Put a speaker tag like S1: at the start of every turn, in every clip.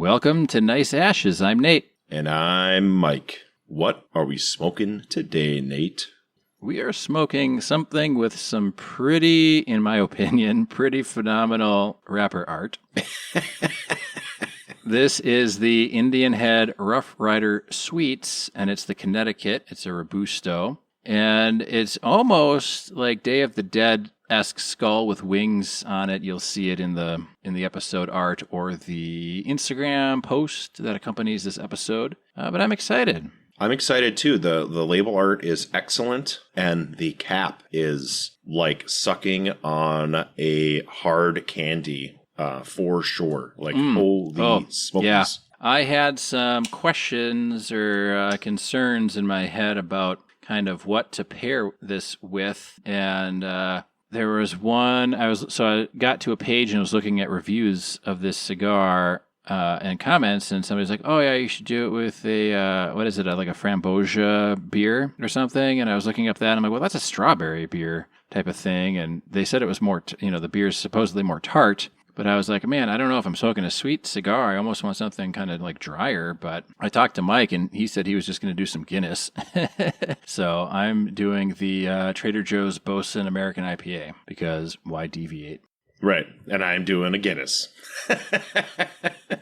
S1: Welcome to Nice Ashes. I'm Nate.
S2: And I'm Mike. What are we smoking today, Nate?
S1: We are smoking something with some pretty, in my opinion, pretty phenomenal wrapper art. This is the Indianhead Rough Rider Sweets, and it's the Connecticut. It's a Robusto. And it's almost like Day of the Dead-esque skull with wings on it. You'll see it in the episode art or the Instagram post that accompanies this episode. But I'm excited.
S2: I'm excited too. The label art is excellent, and the cap is like sucking on a hard candy for sure. Like, holy smokes.
S1: Yeah. I had some questions or concerns in my head about kind of what to pair this with, and there was one. I got to a page and was looking at reviews of this cigar and comments, and somebody's like, "Oh yeah, you should do it with a what is it, like a framboesa beer or something?" And I was looking up that, and I'm like, "Well, that's a strawberry beer type of thing," and they said it was more, the beer is supposedly more tart. But I was like, man, I don't know if I'm smoking a sweet cigar. I almost want something kind of like drier. But I talked to Mike, and he said he was just going to do some Guinness. So I'm doing the Trader Joe's Bosun American IPA, because why deviate?
S2: Right. And I'm doing a Guinness.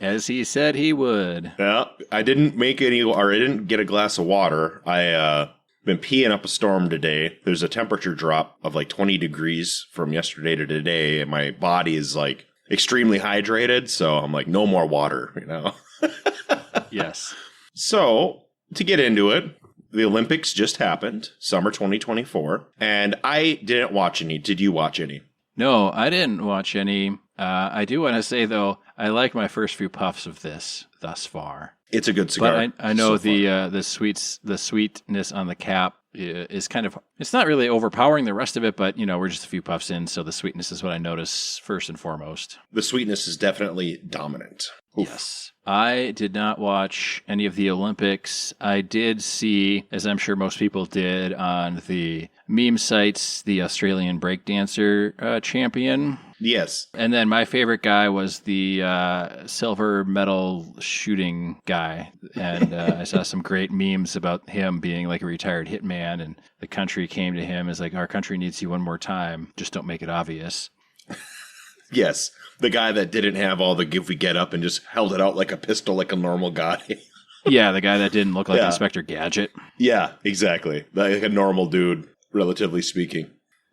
S1: As he said he would.
S2: Yeah. I didn't get a glass of water. I been peeing up a storm today. There's a temperature drop of like 20 degrees from yesterday to today, and my body is like extremely hydrated, so I'm like, no more water,
S1: Yes.
S2: So, to get into it, the Olympics just happened, summer 2024, and I didn't watch any. Did you watch any?
S1: No, I didn't watch any. I do want to say, though, I like my first few puffs of this thus far.
S2: It's a good cigar.
S1: But I know the sweetness on the cap is kind of, it's not really overpowering the rest of it, but we're just a few puffs in, so the sweetness is what I notice first and foremost.
S2: The sweetness is definitely dominant. Oof.
S1: Yes. I did not watch any of the Olympics. I did see, as I'm sure most people did, on the meme sites, the Australian breakdancer champion.
S2: Yes.
S1: And then my favorite guy was the silver medal shooting guy. And I saw some great memes about him being like a retired hitman, and the country came to him as like, our country needs you one more time. Just don't make it obvious.
S2: Yes. The guy that didn't have all the goofy get up and just held it out like a pistol like a normal guy.
S1: Yeah, the guy that didn't look like Inspector Gadget.
S2: Yeah, exactly. Like a normal dude, relatively speaking.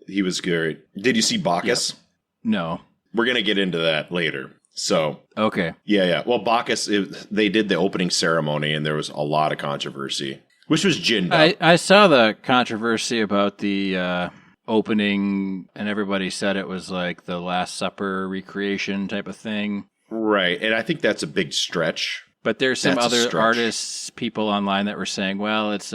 S2: He was great. Did you see Bacchus?
S1: Yep. No.
S2: We're going to get into that later. So.
S1: Okay.
S2: Yeah. Well, Bacchus, they did the opening ceremony, and there was a lot of controversy, which was ginned up.
S1: I saw the controversy about the opening, and everybody said it was like the Last Supper recreation type of thing.
S2: Right. And I think that's a big stretch.
S1: But there's some other artists, people online that were saying, well, it's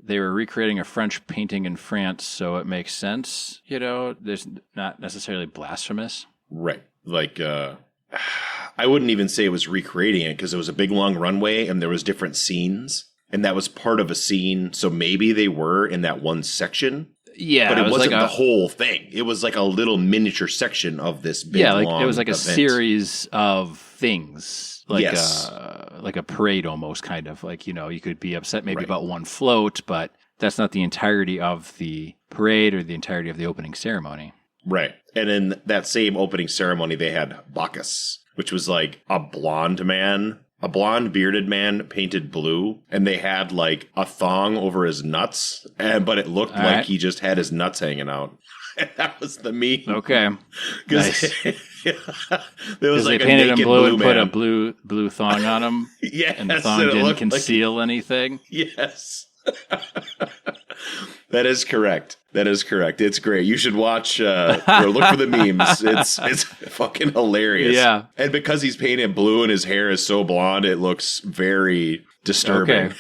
S1: they were recreating a French painting in France, so it makes sense. There's not necessarily blasphemous.
S2: Right. Like, I wouldn't even say it was recreating it, because it was a big long runway and there was different scenes, and that was part of a scene. So maybe they were in that one section. Yeah, but it wasn't like the whole thing. It was like a little miniature section of this big long
S1: it was like
S2: event.
S1: A series of things, like like a parade almost, kind of like, you could be upset maybe about one float, but that's not the entirety of the parade or the entirety of the opening ceremony.
S2: Right. And in that same opening ceremony, they had Bacchus, which was like a blonde bearded man painted blue, and they had like a thong over his nuts, but it looked like he just had his nuts hanging out. That was the meme.
S1: Okay.
S2: Nice. There was like
S1: they painted
S2: a naked
S1: him blue and
S2: man.
S1: Put a blue thong on him.
S2: Yes,
S1: and the thong didn't conceal anything.
S2: Yes. That is correct. It's great. You should watch or look for the memes. It's fucking hilarious.
S1: Yeah.
S2: And because he's painted blue and his hair is so blonde, it looks very disturbing.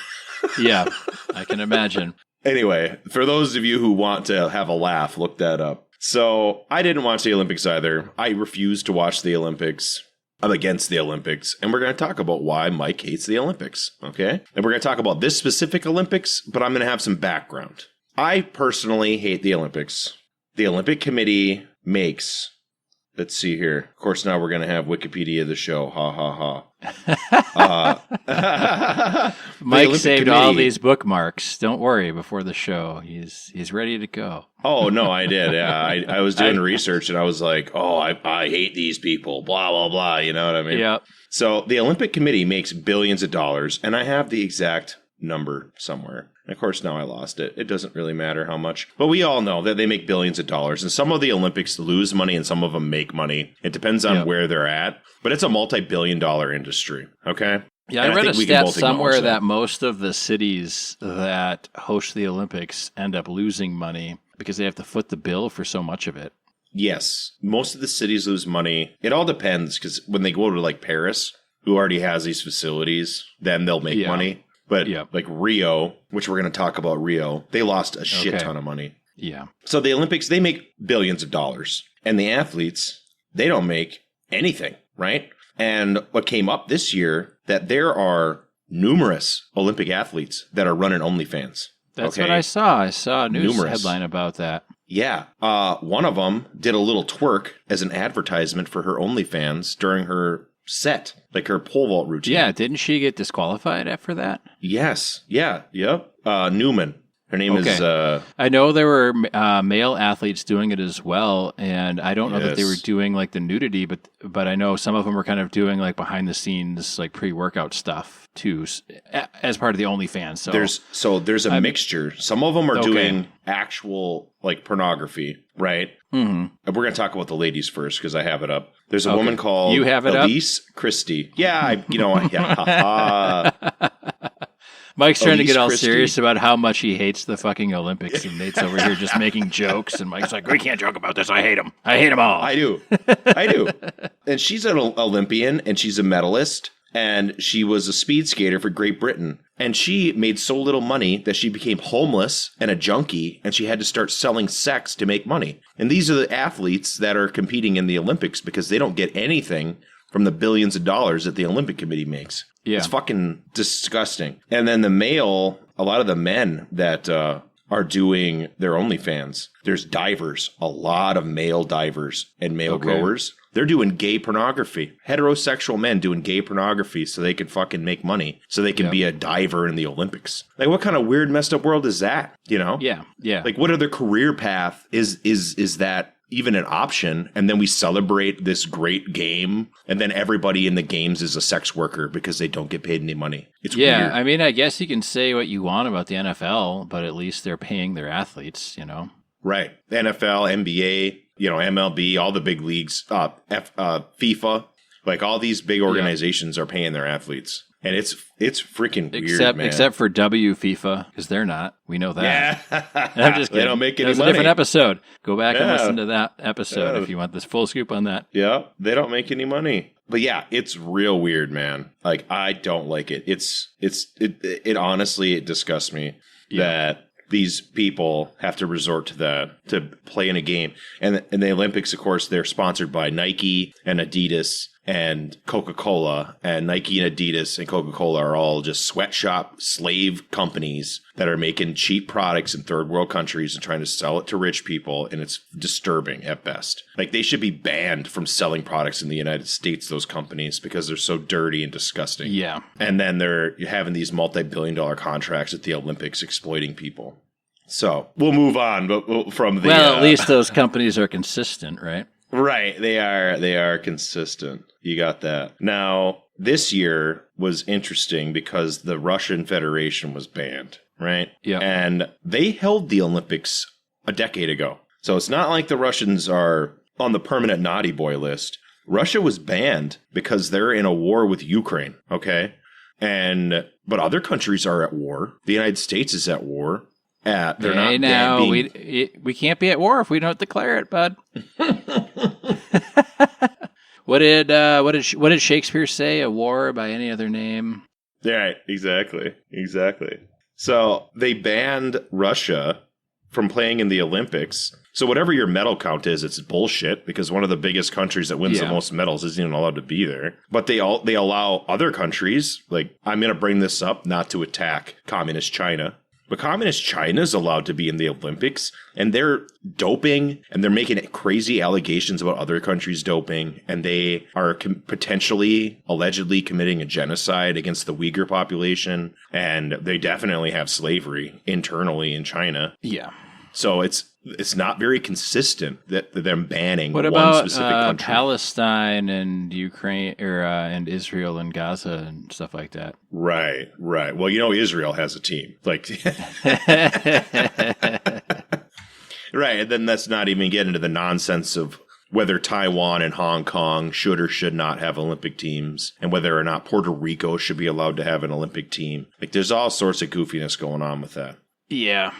S1: Okay. Yeah, I can imagine.
S2: Anyway, for those of you who want to have a laugh, look that up. So I didn't watch the Olympics either. I refuse to watch the Olympics. I'm against the Olympics, and we're going to talk about why Mike hates the Olympics, okay? And we're going to talk about this specific Olympics, but I'm going to have some background. I personally hate the Olympics. The Olympic Committee makes Let's see here. Of course, now we're going to have Wikipedia the show. Ha, ha, ha.
S1: Mike saved all these bookmarks. Don't worry, before the show. He's ready to go.
S2: Oh, no, I did. Yeah, I was doing research, and I was like, oh, I hate these people, blah, blah, blah. You know what I mean?
S1: Yeah.
S2: So the Olympic Committee makes billions of dollars, and I have the exact number somewhere. And of course, now I lost it. It doesn't really matter how much. But we all know that they make billions of dollars. And some of the Olympics lose money and some of them make money. It depends on where they're at. But it's a multi-billion-dollar industry. Okay?
S1: Yeah, I read a stat somewhere that most of the cities that host the Olympics end up losing money because they have to foot the bill for so much of it.
S2: Yes. Most of the cities lose money. It all depends, because when they go to like Paris, who already has these facilities, then they'll make money. But like Rio, which we're going to talk about Rio, they lost a shit ton of money.
S1: Yeah.
S2: So the Olympics, they make billions of dollars. And the athletes, they don't make anything, right? And what came up this year, that there are numerous Olympic athletes that are running OnlyFans.
S1: That's what I saw. I saw a news headline about that.
S2: Yeah. One of them did a little twerk as an advertisement for her OnlyFans during her set, like her pole vault routine.
S1: Yeah, didn't she get disqualified after that?
S2: Yes. Yeah. Yep. Newman. Her name is...
S1: I know there were male athletes doing it as well, and I don't know that they were doing like the nudity, but I know some of them were kind of doing like behind the scenes, like pre-workout stuff too, as part of the OnlyFans. So there's a mixture. Some of them are doing actual like pornography, right? Mm-hmm. We're going to talk about the ladies first because I have it up. There's a woman called Elise Christie. Yeah, Mike's trying to get all serious about how much he hates the fucking Olympics, and Nate's over here just making jokes, and Mike's like, we can't joke about this. I hate them. I hate them all.
S2: I do. And she's an Olympian, and she's a medalist, and she was a speed skater for Great Britain. And she made so little money that she became homeless and a junkie, and she had to start selling sex to make money. And these are the athletes that are competing in the Olympics because they don't get anything from the billions of dollars that the Olympic Committee makes. Yeah. It's fucking disgusting. And then a lot of the men that are doing their OnlyFans, there's divers, a lot of male divers and male rowers. They're doing gay pornography. Heterosexual men doing gay pornography so they can fucking make money, so they can be a diver in the Olympics. Like, what kind of weird, messed up world is that? You know?
S1: Yeah, yeah.
S2: Like, what other career path is that even an option? And then we celebrate this great game, and then everybody in the games is a sex worker because they don't get paid any money. It's weird.
S1: I mean, I guess you can say what you want about the NFL, but at least they're paying their athletes, you know?
S2: Right. The NFL, NBA, MLB, all the big leagues, FIFA, like all these big organizations are paying their athletes. And it's freaking weird, man.
S1: Except for FIFA, because they're not. We know that. Yeah. I'm just kidding.
S2: They don't make any money.
S1: That was a different episode. Go back and listen to that episode if you want this full scoop on that.
S2: Yeah, they don't make any money. But yeah, it's real weird, man. Like, I don't like it. It honestly, it disgusts me that these people have to resort to that to play in a game. And the Olympics, of course, they're sponsored by Nike and Adidas and Coca-Cola. And Nike and Adidas and Coca-Cola are all just sweatshop slave companies that are making cheap products in third world countries and trying to sell it to rich people. And it's disturbing at best. Like, they should be banned from selling products in the United States, those companies, because they're so dirty and disgusting.
S1: Yeah.
S2: And then they're having these multi-billion-dollar contracts at the Olympics exploiting people. So we'll move on, but from the
S1: at least those companies are consistent, right?
S2: Right, they are consistent. You got that. Now, this year was interesting because the Russian Federation was banned, right?
S1: Yeah,
S2: and they held the Olympics a decade ago, so it's not like the Russians are on the permanent naughty boy list. Russia was banned because they're in a war with Ukraine. Okay, but other countries are at war. The United States is at war. They're not now.
S1: We can't be at war if we don't declare it, bud. What did Shakespeare say? A war by any other name?
S2: Yeah, exactly. So they banned Russia from playing in the Olympics. So whatever your medal count is, it's bullshit because one of the biggest countries that wins the most medals isn't even allowed to be there. But they allow other countries, like, I'm going to bring this up not to attack communist China. But communist China is allowed to be in the Olympics, and they're doping, and they're making crazy allegations about other countries doping, and they are potentially, allegedly committing a genocide against the Uyghur population, and they definitely have slavery internally in China.
S1: Yeah.
S2: So it's not very consistent that them banning
S1: what
S2: one
S1: about
S2: specific country.
S1: Palestine and Ukraine or and Israel and Gaza and stuff like that?
S2: Right. Well, Israel has a team. Like, right. And then let's not even get into the nonsense of whether Taiwan and Hong Kong should or should not have Olympic teams, and whether or not Puerto Rico should be allowed to have an Olympic team. Like, there's all sorts of goofiness going on with that.
S1: Yeah.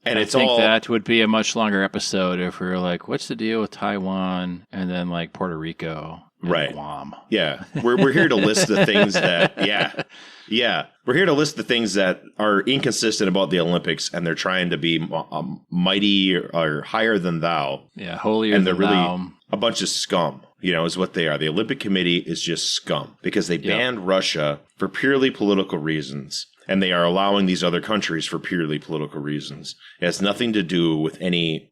S2: And
S1: I think that would be a much longer episode if we were like, what's the deal with Taiwan and then like Puerto Rico and
S2: right.
S1: Guam? Yeah.
S2: We're here to list the things that, yeah. We're here to list the things that are inconsistent about the Olympics, and they're trying to be mighty or higher than thou.
S1: Yeah, holier
S2: and
S1: than
S2: they're really
S1: thou.
S2: A bunch of scum, is what they are. The Olympic Committee is just scum because they banned Russia for purely political reasons. And they are allowing these other countries for purely political reasons. It has nothing to do with any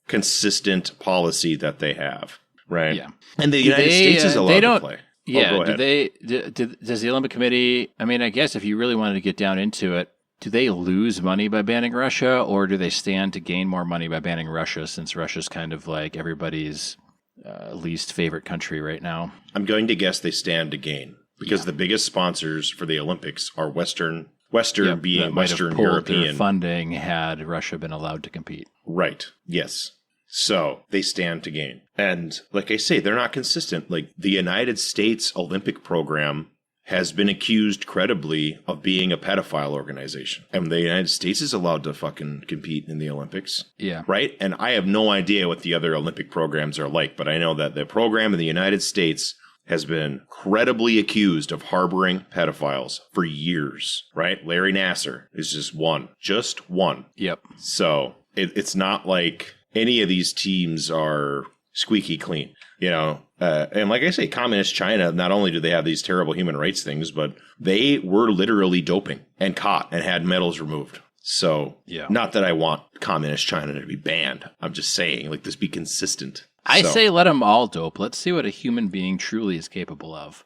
S2: consistent policy that they have, right?
S1: Yeah.
S2: And the United States is allowed to play.
S1: Yeah.
S2: Go ahead.
S1: Does the Olympic Committee? I mean, I guess if you really wanted to get down into it, do they lose money by banning Russia, or do they stand to gain more money by banning Russia? Since Russia's kind of like everybody's least favorite country right now.
S2: I'm going to guess they stand to gain. Because the biggest sponsors for the Olympics are Western being Western European
S1: funding had Russia been allowed to compete.
S2: Right. Yes. So they stand to gain. And like I say, they're not consistent. Like the United States Olympic program has been accused credibly of being a pedophile organization. And the United States is allowed to fucking compete in the Olympics.
S1: Yeah.
S2: Right? And I have no idea what the other Olympic programs are like, but I know that the program in the United States has been credibly accused of harboring pedophiles for years, right? Larry Nassar is just one.
S1: Yep.
S2: So it's not like any of these teams are squeaky clean, and like I say, communist China, not only do they have these terrible human rights things, but they were literally doping and caught and had medals removed. So not that I want communist China to be banned. I'm just saying, this be consistent.
S1: I say let them all dope. Let's see what a human being truly is capable of.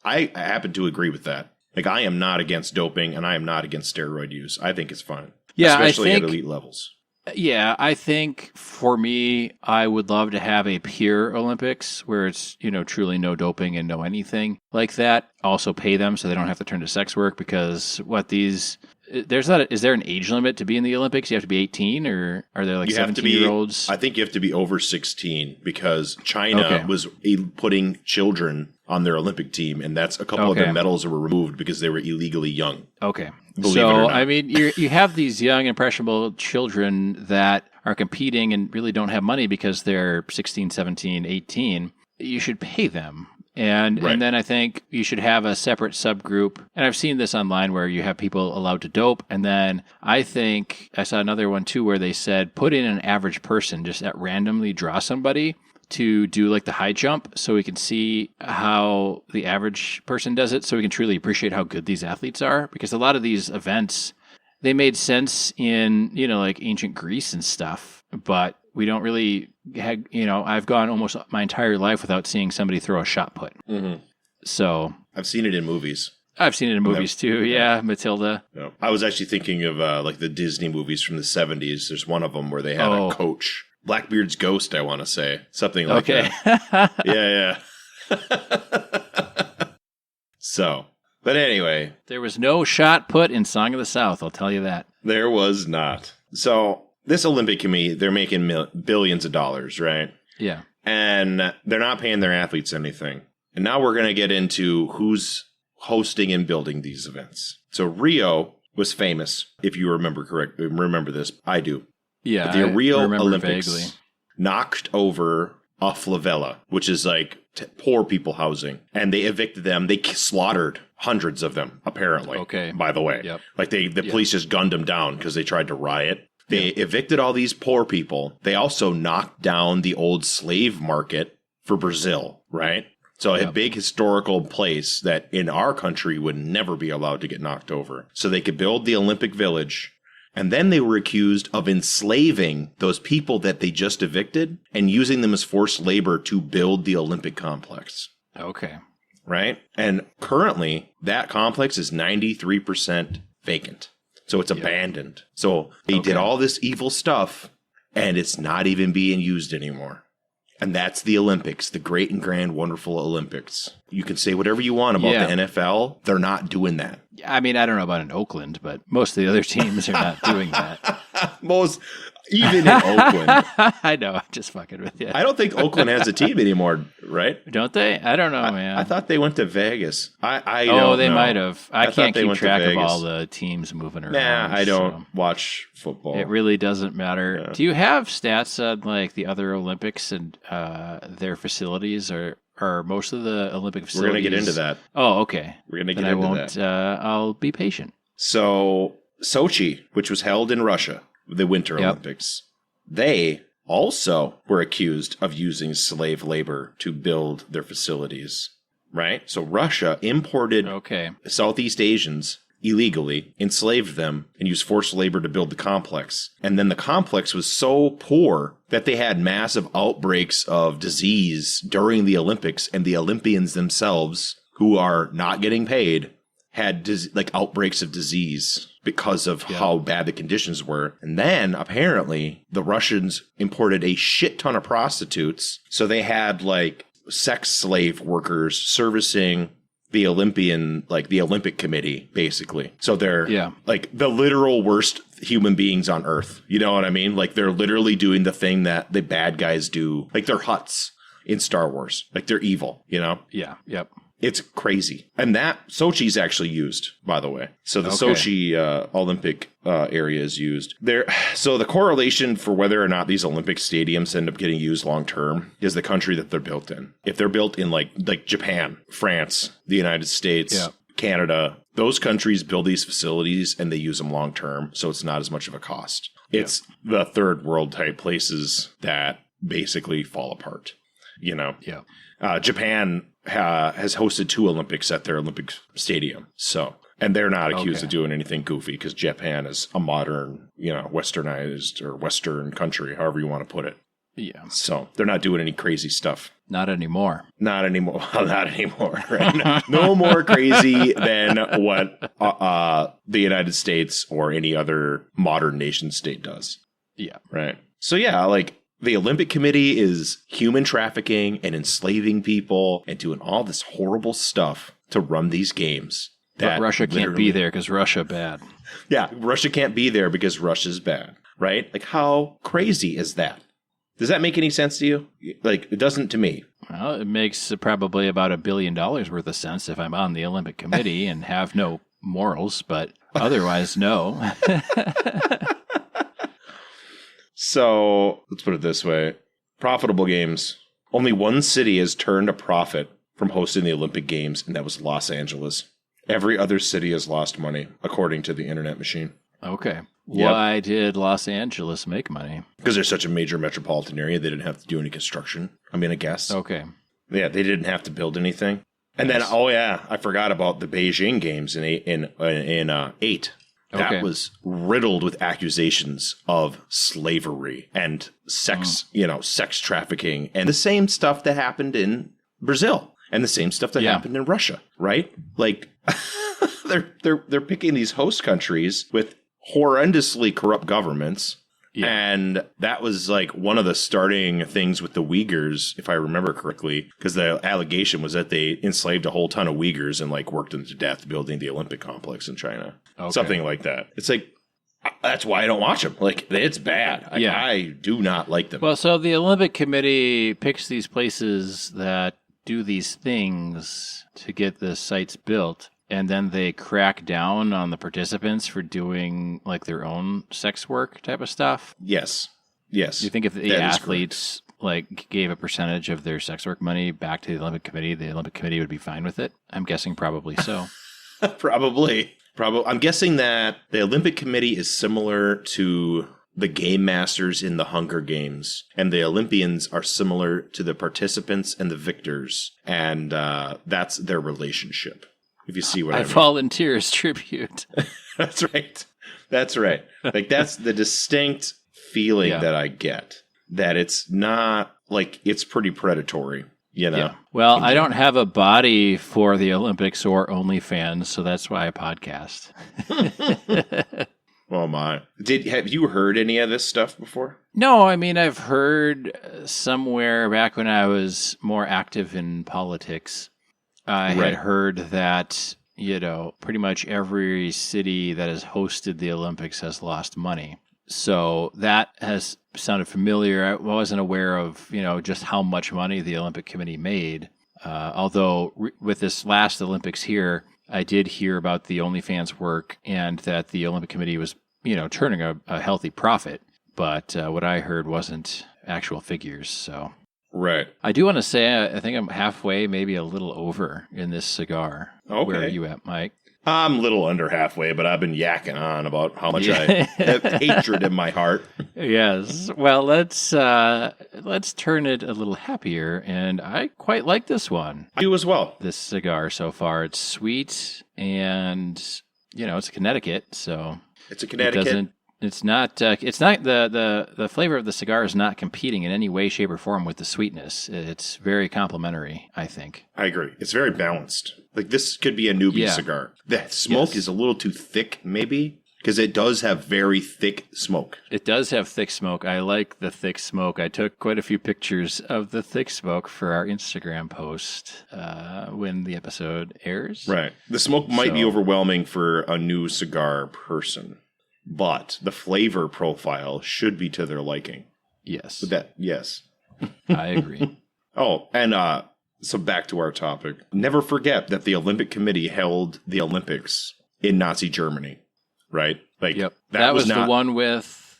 S2: I happen to agree with that. I am not against doping, and I am not against steroid use. I think it's fine.
S1: Yeah,
S2: especially at elite levels.
S1: Yeah, I think for me, I would love to have a pure Olympics where it's, truly no doping and no anything like that. Also pay them so they don't have to turn to sex work because is there an age limit to be in the Olympics? You have to be 18 or are there 17-year-olds?
S2: I think you have to be over 16 because China was putting children on their Olympic team, and that's a couple of their medals were removed because they were illegally young.
S1: Okay.
S2: Believe it or not.
S1: I mean, you have these young, impressionable children that are competing and really don't have money because they're 16, 17, 18. You should pay them. And then I think you should have a separate subgroup. And I've seen this online where you have people allowed to dope. And then I think I saw another one too where they said put in an average person, just at randomly draw somebody to do the high jump so we can see how the average person does it so we can truly appreciate how good these athletes are. Because a lot of these events, they made sense in, ancient Greece and stuff, but we don't really have, I've gone almost my entire life without seeing somebody throw a shot put. Mm-hmm. So
S2: I've seen it in movies.
S1: I've seen it in movies too. Yeah. Matilda.
S2: Yeah. I was actually thinking of the Disney movies from the 70s. There's one of them where they had a coach. Blackbeard's Ghost, I want to say. Something like that. Yeah. So, but anyway.
S1: There was no shot put in Song of the South, I'll tell you that.
S2: There was not. So, this Olympic Committee, they're making billions of dollars, right?
S1: Yeah.
S2: And they're not paying their athletes anything. And now we're going to get into who's hosting and building these events. So, Rio was famous, if you remember this. I do.
S1: Yeah,
S2: but the Rio Olympics
S1: vaguely
S2: knocked over a favela, which is poor people housing, and they evicted them. They slaughtered hundreds of them, apparently.
S1: Okay.
S2: By the way, the police just gunned them down because they tried to riot. They evicted all these poor people. They also knocked down the old slave market for Brazil, right? So a big historical place that in our country would never be allowed to get knocked over. So they could build the Olympic Village. And then they were accused of enslaving those people that they just evicted and using them as forced labor to build the Olympic complex.
S1: Okay.
S2: Right? And currently, that complex is 93% vacant. So it's abandoned. So they did all this evil stuff, and it's not even being used anymore. And that's the Olympics, the great and grand, wonderful Olympics. You can say whatever you want about the NFL. They're not doing that.
S1: I mean, I don't know about in Oakland, but most of the other teams are not doing that.
S2: Even in Oakland.
S1: I know, I'm just fucking with you.
S2: I don't think Oakland has a team anymore, right?
S1: Don't they? I don't know, man.
S2: I thought they went to Vegas. I
S1: don't
S2: know.
S1: They might have. I can't keep track of all
S2: the
S1: the teams moving around.
S2: Nah, I don't watch football.
S1: It really doesn't matter.
S2: Yeah.
S1: Do you have stats on like the other Olympics and their facilities, or most of the Olympic facilities?
S2: We're going to get into that.
S1: Oh, okay.
S2: We're going to get into that.
S1: I'll be patient.
S2: So Sochi, which was held in Russia, the Winter Olympics, they also were accused of using slave labor to build their facilities, right? So Russia imported Southeast Asians illegally, enslaved them, and used forced labor to build the complex. And then the complex was so poor that they had massive outbreaks of disease during the Olympics, and the Olympians themselves, who are not getting paid, had outbreaks of disease because of how bad the conditions were. And then apparently the Russians imported a shit ton of prostitutes. So they had like sex slave workers servicing the Olympic Committee, basically. So they're like the literal worst human beings on earth. You know what I mean? Like they're literally doing the thing that the bad guys do. Like they're Hutts in Star Wars. Like they're evil, you know?
S1: Yeah. Yep.
S2: It's crazy. And that Sochi's actually used, by the way. So the Sochi Olympic area is used there. So the correlation for whether or not these Olympic stadiums end up getting used long term is the country that they're built in. If they're built in like Japan, France, the United States, Canada, those countries build these facilities and they use them long term. So it's not as much of a cost. It's the third world type places that basically fall apart, you know?
S1: Yeah.
S2: Japan has hosted 2 Olympics at their Olympic stadium. So, and they're not accused of doing anything goofy because Japan is a modern, westernized or Western country, however you want to put it.
S1: Yeah.
S2: So they're not doing any crazy stuff.
S1: Not anymore.
S2: Not anymore. Not anymore. Right? No more crazy than what the United States or any other modern nation state does.
S1: Yeah.
S2: Right. So yeah, like the Olympic Committee is human trafficking and enslaving people and doing all this horrible stuff to run these games.
S1: But Russia can't be there because Russia bad.
S2: Yeah, Russia can't be there because Russia's bad, right? Like, how crazy is that? Does that make any sense to you? Like, it doesn't to me.
S1: Well, it makes probably about $1 billion worth of sense if I'm on the Olympic Committee and have no morals, but otherwise, no.
S2: So, let's put it this way. Profitable games. Only one city has turned a profit from hosting the Olympic Games, and that was Los Angeles. Every other city has lost money, according to the Internet Machine.
S1: Okay. Why did Los Angeles make money?
S2: Because they're such a major metropolitan area, they didn't have to do any construction. I mean, I guess.
S1: Okay.
S2: Yeah, they didn't have to build anything. And then, I forgot about the Beijing Games in 8. That was riddled with accusations of slavery and sex, sex trafficking, and the same stuff that happened in Brazil and the same stuff that happened in Russia, right? Like they're picking these host countries with horrendously corrupt governments. Yeah. And that was like one of the starting things with the Uyghurs, if I remember correctly, because the allegation was that they enslaved a whole ton of Uyghurs and like worked them to death building the Olympic complex in China. Okay. Something like that. It's like, that's why I don't watch them. Like, it's bad. I do not like them.
S1: Well, so the Olympic Committee picks these places that do these things to get the sites built. And then they crack down on the participants for doing like their own sex work type of stuff.
S2: Yes. Yes.
S1: Do you think if the athletes like gave a percentage of their sex work money back to the Olympic Committee would be fine with it? I'm guessing probably so.
S2: Probably. I'm guessing that the Olympic Committee is similar to the game masters in the Hunger Games, and the Olympians are similar to the participants and the victors, and that's their relationship. If you see what I mean.
S1: volunteer as tribute.
S2: That's right. That's right. Like, that's the distinct feeling that I get. That it's not, like, it's pretty predatory, you know? Yeah.
S1: Well, I don't have a body for the Olympics or OnlyFans, so that's why I podcast.
S2: Oh, my. Have you heard any of this stuff before?
S1: No, I mean, I've heard somewhere back when I was more active in politics, I had heard that, pretty much every city that has hosted the Olympics has lost money. So that has sounded familiar. I wasn't aware of, just how much money the Olympic Committee made. Although with this last Olympics here, I did hear about the OnlyFans work and that the Olympic Committee was, turning a healthy profit. But what I heard wasn't actual figures. So
S2: right.
S1: I do want to say I think I'm halfway, maybe a little over in this cigar.
S2: Okay.
S1: Where are you at, Mike?
S2: I'm a little under halfway, but I've been yakking on about how much I have hatred in my heart.
S1: Yes. Well, let's turn it a little happier, and I quite like this one.
S2: I do as well.
S1: This cigar so far, it's sweet, and it's Connecticut, so
S2: it's a Connecticut.
S1: It's not the flavor of the cigar is not competing in any way, shape, or form with the sweetness. It's very complimentary, I think.
S2: I agree. It's very balanced. Like, this could be a newbie cigar. The smoke is a little too thick, maybe, because it does have very thick smoke.
S1: It does have thick smoke. I like the thick smoke. I took quite a few pictures of the thick smoke for our Instagram post when the episode airs.
S2: Right. The smoke might be overwhelming for a new cigar person. But the flavor profile should be to their liking.
S1: Yes.
S2: Yes.
S1: I agree.
S2: Oh, and so back to our topic. Never forget that the Olympic Committee held the Olympics in Nazi Germany, right? Like,
S1: that was the one with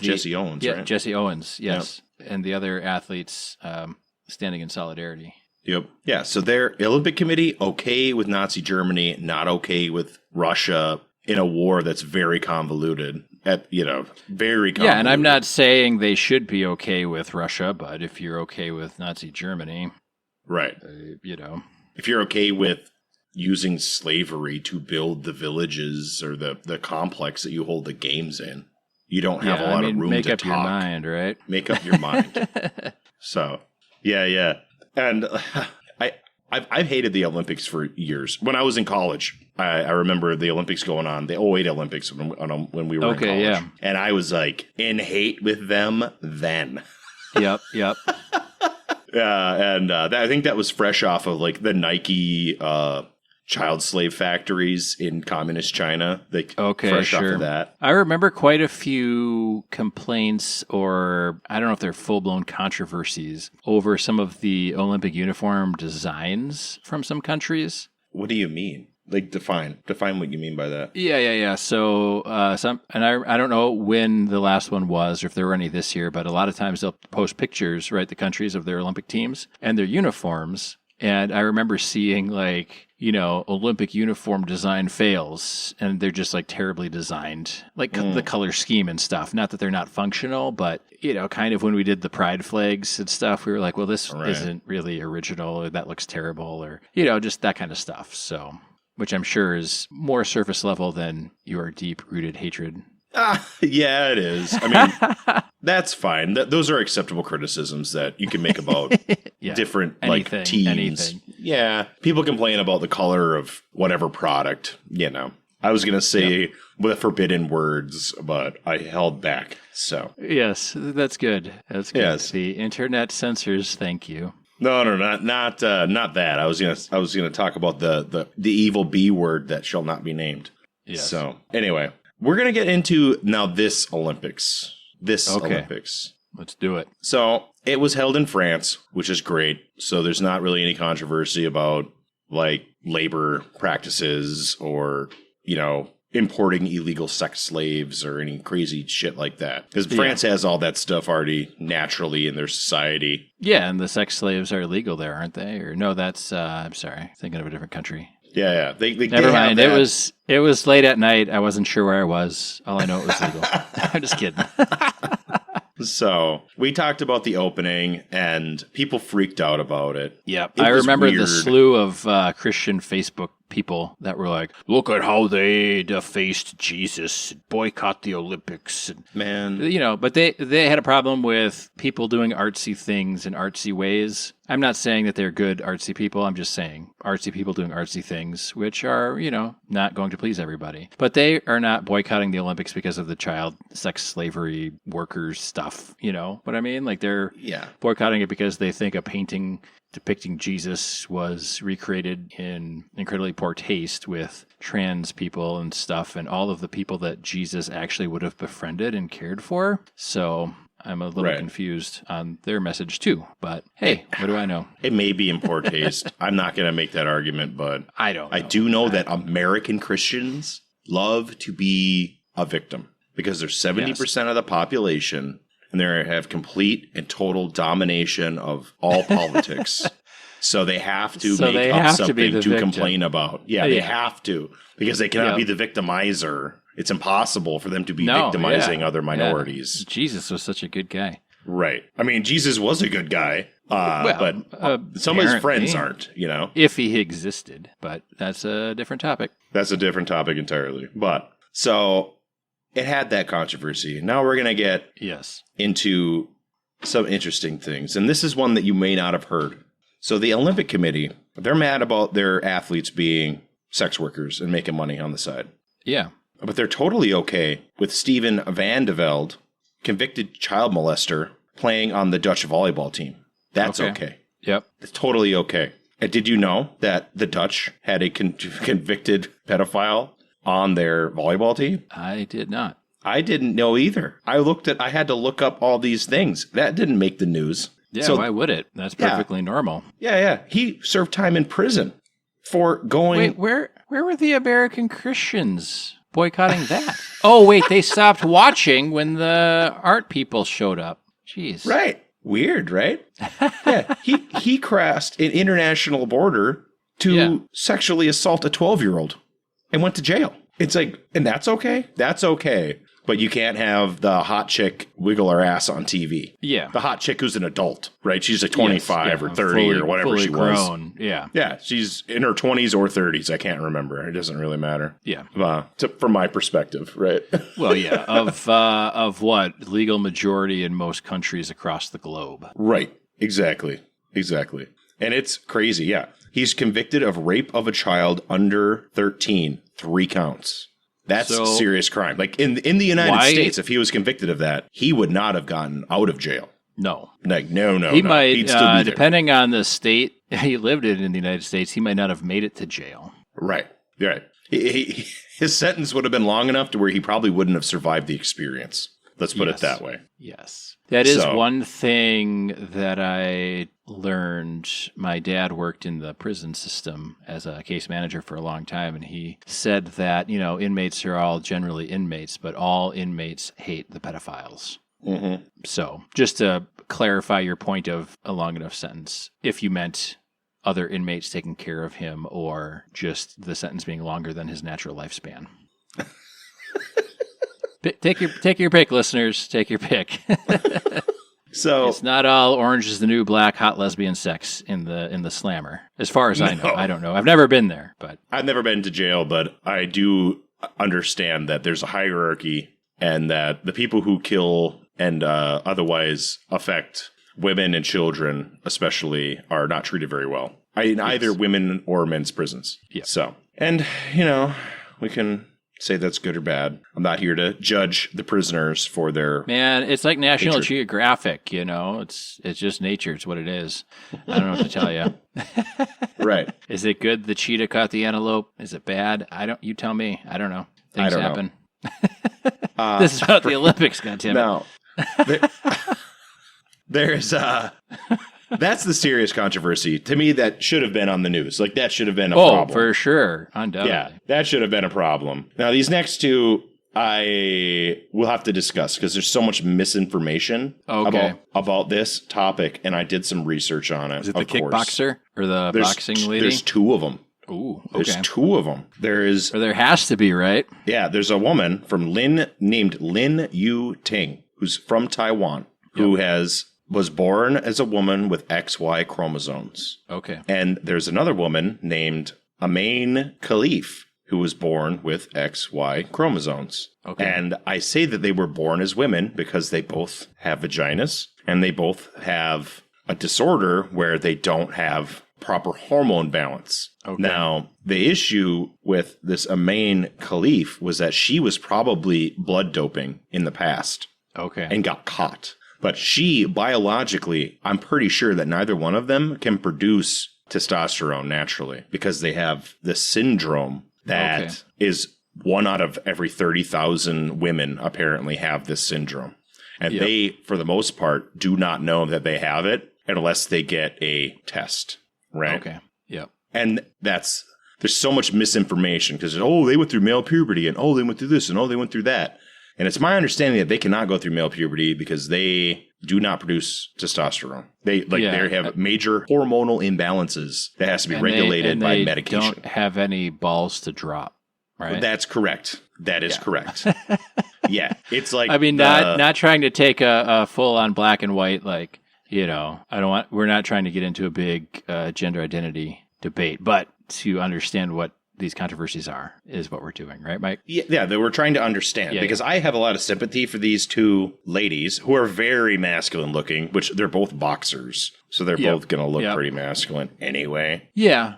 S2: Jesse Owens, right?
S1: Jesse Owens, yes. Yep. And the other athletes standing in solidarity.
S2: Yep. Yeah, so their Olympic Committee, okay with Nazi Germany, not okay with Russia, in a war that's very convoluted, very convoluted.
S1: Yeah, and I'm not saying they should be okay with Russia, but if you're okay with Nazi Germany,
S2: right? If you're okay with using slavery to build the villages or the complex that you hold the games in, you don't have a lot of room to talk.
S1: Make up your mind, right?
S2: Make up your mind. So, yeah. And I've hated the Olympics for years. When I was in college, I remember the Olympics going on, the '08 Olympics when we were in college. Yeah. And I was like in hate with them then.
S1: Yep.
S2: And I think that was fresh off of like the Nike child slave factories in communist China. Fresh off of that.
S1: I remember quite a few complaints, or I don't know if they're full-blown controversies, over some of the Olympic uniform designs from some countries.
S2: What do you mean? Like, define what you mean by that.
S1: Yeah. So, I don't know when the last one was, or if there were any this year, but a lot of times they'll post pictures, right, the countries of their Olympic teams and their uniforms. And I remember seeing Olympic uniform design fails, and they're just like terribly designed, like the color scheme and stuff. Not that they're not functional, but kind of when we did the pride flags and stuff, we were like, well, this isn't really original, or that looks terrible, or just that kind of stuff. So, which I'm sure is more surface level than your deep-rooted hatred.
S2: Yeah, it is. I mean, that's fine. Those are acceptable criticisms that you can make about different teams.
S1: Anything.
S2: Yeah, people complain about the color of whatever product. I was going to say the forbidden words, but I held back. So
S1: yes, that's good. That's good.
S2: Yes.
S1: The internet censors. Thank you.
S2: No, not that. I was gonna talk about the evil B word that shall not be named.
S1: Yes.
S2: So anyway. We're going to get into now this Olympics. Olympics.
S1: Let's do it.
S2: So it was held in France, which is great. So there's not really any controversy about like labor practices or, importing illegal sex slaves or any crazy shit like that. Because France has all that stuff already naturally in their society.
S1: Yeah, and the sex slaves are illegal there, aren't they? Or no, that's, I'm sorry, thinking of a different country.
S2: Yeah. They
S1: Never
S2: have
S1: mind.
S2: that.
S1: It was late at night. I wasn't sure where I was. All I know it was legal. I'm just kidding.
S2: So we talked about the opening, and people freaked out about it.
S1: Yep.
S2: It
S1: I
S2: was
S1: remember the
S2: weird.
S1: slew of Christian Facebook people that were like, look at how they defaced Jesus, boycott the Olympics. And,
S2: Man.
S1: but they had a problem with people doing artsy things in artsy ways. I'm not saying that they're good artsy people. I'm just saying artsy people doing artsy things, which are, not going to please everybody. But they are not boycotting the Olympics because of the child sex slavery workers stuff. You know what I mean? Like they're boycotting it because they think a painting depicting Jesus was recreated in incredibly poor taste with trans people and stuff and all of the people that Jesus actually would have befriended and cared for. So I'm a little confused on their message too. But hey, what do I know?
S2: It may be in poor taste. I'm not going to make that argument, but
S1: I
S2: do know that American Christians love to be a victim because they're 70% of the population. And they have complete and total domination of all politics. So they have to make up something to complain about. Yeah, they have to. Because they cannot be the victimizer. It's impossible for them to be victimizing other minorities.
S1: Yeah. Jesus was such a good guy.
S2: Right. I mean, Jesus was a good guy. But some of his friends aren't,
S1: If he existed. But that's a different topic.
S2: That's a different topic entirely. But so it had that controversy. Now we're going to get into some interesting things. And this is one that you may not have heard. So the Olympic Committee, they're mad about their athletes being sex workers and making money on the side.
S1: Yeah.
S2: But they're totally okay with Steven Van de Velde, convicted child molester, playing on the Dutch volleyball team. That's okay.
S1: Yep.
S2: It's totally okay. And did you know that the Dutch had a convicted pedophile on their volleyball team?
S1: I did not.
S2: I didn't know either. I had to look up all these things. That didn't make the news.
S1: Yeah, why would it? That's perfectly normal.
S2: Yeah. He served time in prison for going...
S1: Wait, where were the American Christians boycotting that? Oh, wait, they stopped watching when the art people showed up. Jeez.
S2: Right. Weird, right? Yeah. He crossed an international border to sexually assault a 12-year-old and went to jail. It's like, and that's okay? That's okay. But you can't have the hot chick wiggle her ass on TV.
S1: Yeah.
S2: The hot chick who's an adult, right? She's like 25 or 30 or whatever she was.
S1: Grown. Yeah.
S2: Yeah. She's in her 20s or 30s. I can't remember. It doesn't really matter.
S1: Yeah.
S2: From my perspective, right?
S1: Well, yeah. Of what? Legal majority in most countries across the globe.
S2: Right. Exactly. And it's crazy. Yeah. He's convicted of rape of a child under 13, 3 counts. That's a serious crime. Like in the United States, if he was convicted of that, he would not have gotten out of jail.
S1: No.
S2: Like, no.
S1: He might,
S2: he'd still be there.
S1: depending on the state he lived in the United States, he might not have made it to jail.
S2: Right. His sentence would have been long enough to where he probably wouldn't have survived the experience. Let's put it that way.
S1: Yes. That is one thing that I learned. My dad worked in the prison system as a case manager for a long time, and he said that, inmates are all generally inmates, but all inmates hate the pedophiles.
S2: Mm-hmm.
S1: So just to clarify your point of a long enough sentence, if you meant other inmates taking care of him or just the sentence being longer than his natural lifespan. Take your pick, listeners. Take your pick.
S2: So
S1: it's not all orange is the new black, hot lesbian sex in the slammer. As far as I know, I don't know. I've never been there, but
S2: I've never been to jail, but I do understand that there's a hierarchy and that the people who kill and otherwise affect women and children, especially, are not treated very well. In either women or men's prisons.
S1: Yeah.
S2: So, and we can say that's good or bad. I'm not here to judge the prisoners for their...
S1: Man, it's like National Geographic, It's just nature. It's what it is. I don't know what to tell you.
S2: Right.
S1: Is it good the cheetah caught the antelope? Is it bad? You tell me. I don't know. Things happen. This is about the Olympics, goddammit.
S2: No. There's... That's the serious controversy. To me, that should have been on the news. Like, that should have been a problem.
S1: Oh, for sure. Undoubtedly.
S2: Yeah, that should have been a problem. Now, these next two, I will have to discuss because there's so much misinformation about this topic, and I did some research on it.
S1: Is it the kickboxer or the boxing lady?
S2: There's 2 of them.
S1: Ooh, okay.
S2: There's two of them.
S1: Or there has to be, right?
S2: Yeah, there's a woman named Lin Yu Ting, who's from Taiwan, who was born as a woman with XY chromosomes.
S1: Okay.
S2: And there's another woman named Amain Khalif, who was born with XY chromosomes.
S1: Okay.
S2: And I say that they were born as women because they both have vaginas, and they both have a disorder where they don't have proper hormone balance.
S1: Okay.
S2: Now, the issue with this Amain Khalif was that she was probably blood doping in the past.
S1: Okay.
S2: And got caught. But she, biologically, I'm pretty sure that neither one of them can produce testosterone naturally because they have this syndrome that is 1 out of every 30,000 women apparently have this syndrome. And they, for the most part, do not know that they have it unless they get a test. Right.
S1: Okay. Yep.
S2: And there's so much misinformation because, they went through male puberty and, they went through this and, they went through that. And it's my understanding that they cannot go through male puberty because they do not produce testosterone. They have major hormonal imbalances that has to be regulated by medication.
S1: They don't have any balls to drop, right?
S2: That's correct. That is correct. Yeah. It's like,
S1: I mean, not trying to take a full on black and white, like, we're not trying to get into a big gender identity debate, but to understand what these controversies is what we're doing, right, Mike?
S2: Yeah, that we're trying to understand because I have a lot of sympathy for these two ladies who are very masculine looking, which they're both boxers. So they're both going to look pretty masculine anyway.
S1: Yeah.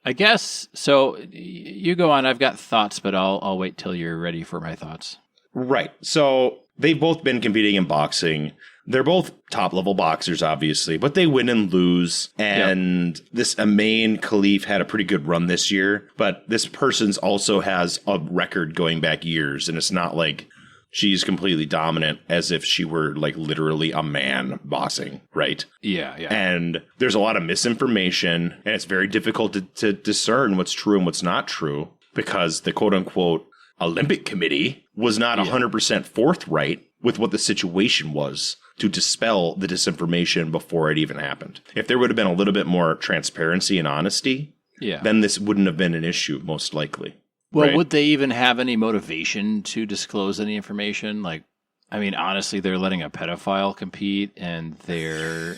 S1: I guess. So you go on. I've got thoughts, but I'll wait till you're ready for my thoughts.
S2: Right. So they've both been competing in boxing. They're both top-level boxers, obviously, but they win and lose. And this Amain Khalif had a pretty good run this year, but this person's also has a record going back years, and it's not like she's completely dominant as if she were like literally a man boxing, right?
S1: Yeah.
S2: And there's a lot of misinformation, and it's very difficult to discern what's true and what's not true because the quote-unquote Olympic Committee was not 100% forthright with what the situation was to dispel the disinformation before it even happened. If there would have been a little bit more transparency and honesty, then this wouldn't have been an issue, most likely.
S1: Well, would they even have any motivation to disclose any information? Like, I mean, honestly, they're letting a pedophile compete and they're,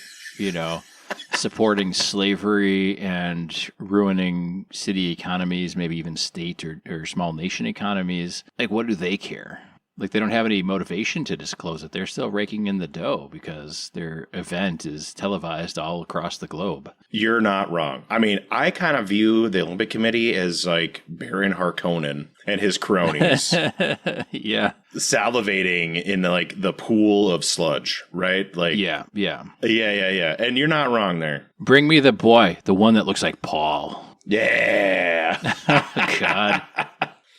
S1: supporting slavery and ruining city economies, maybe even state or small nation economies. Like, what do they care? Like, they don't have any motivation to disclose it. They're still raking in the dough because their event is televised all across the globe.
S2: You're not wrong. I mean, I kind of view the Olympic Committee as like Baron Harkonnen and his cronies. Salivating in like the pool of sludge, right? Like, Yeah. And you're not wrong there.
S1: Bring me the boy, the one that looks like Paul.
S2: Yeah.
S1: Oh, God.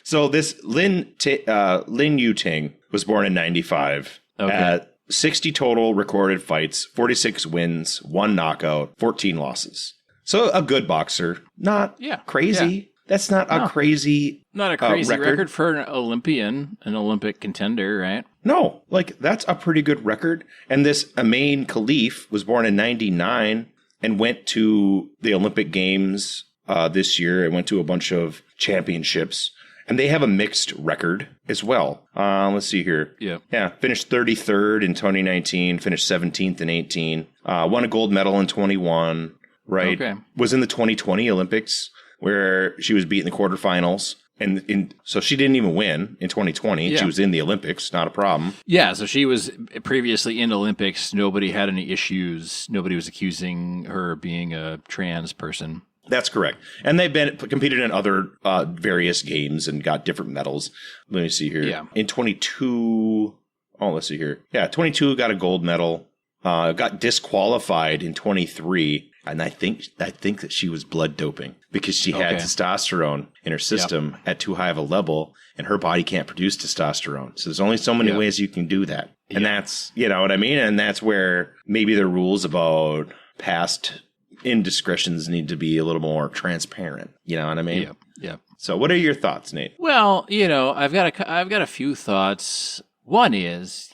S2: So this Lin Yu Ting was born in 95.
S1: Okay.
S2: 60 total recorded fights, 46 wins, 1 knockout, 14 losses. So a good boxer. Not crazy. Yeah. That's not a crazy
S1: Not a crazy record for an Olympian, an Olympic contender, right?
S2: No, like that's a pretty good record. And this Amain Khalif was born in 99 and went to the Olympic Games this year and went to a bunch of championships. And they have a mixed record as well. Let's see here. Yeah. Finished 33rd in 2019, finished 17th in 18, won a gold medal in 21, right?
S1: Okay.
S2: Was in the 2020 Olympics where she was beating the quarterfinals. And so she didn't even win in 2020. Yeah. She was in the Olympics, not a problem.
S1: Yeah, so she was previously in the Olympics. Nobody had any issues. Nobody was accusing her of being a trans person.
S2: That's correct. And they've been competed in other various games and got different medals. Let me see here.
S1: Yeah.
S2: In 22, let's see here. Yeah, 22 got a gold medal. Got disqualified in 23. And I think that she was blood doping because she had testosterone in her system at too high of a level, and her body can't produce testosterone. So there's only so many ways you can do that. And that's, you know what I mean? And that's where maybe the rules about past indiscretions need to be a little more transparent. You know what I mean?
S1: Yep.
S2: So what are your thoughts, Nate?
S1: Well, I've got a few thoughts. One is,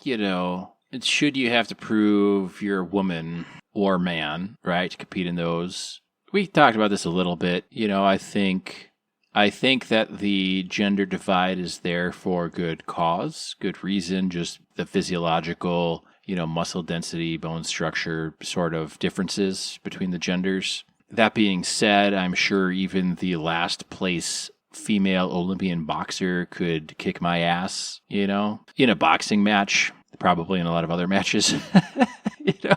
S1: should you have to prove you're a woman or man, right, to compete in those we talked about this a little bit. I think that the gender divide is there for good cause, good reason, just the physiological, muscle density, bone structure sort of differences between the genders. That being said, I'm sure even the last place female Olympian boxer could kick my ass, in a boxing match, probably in a lot of other matches.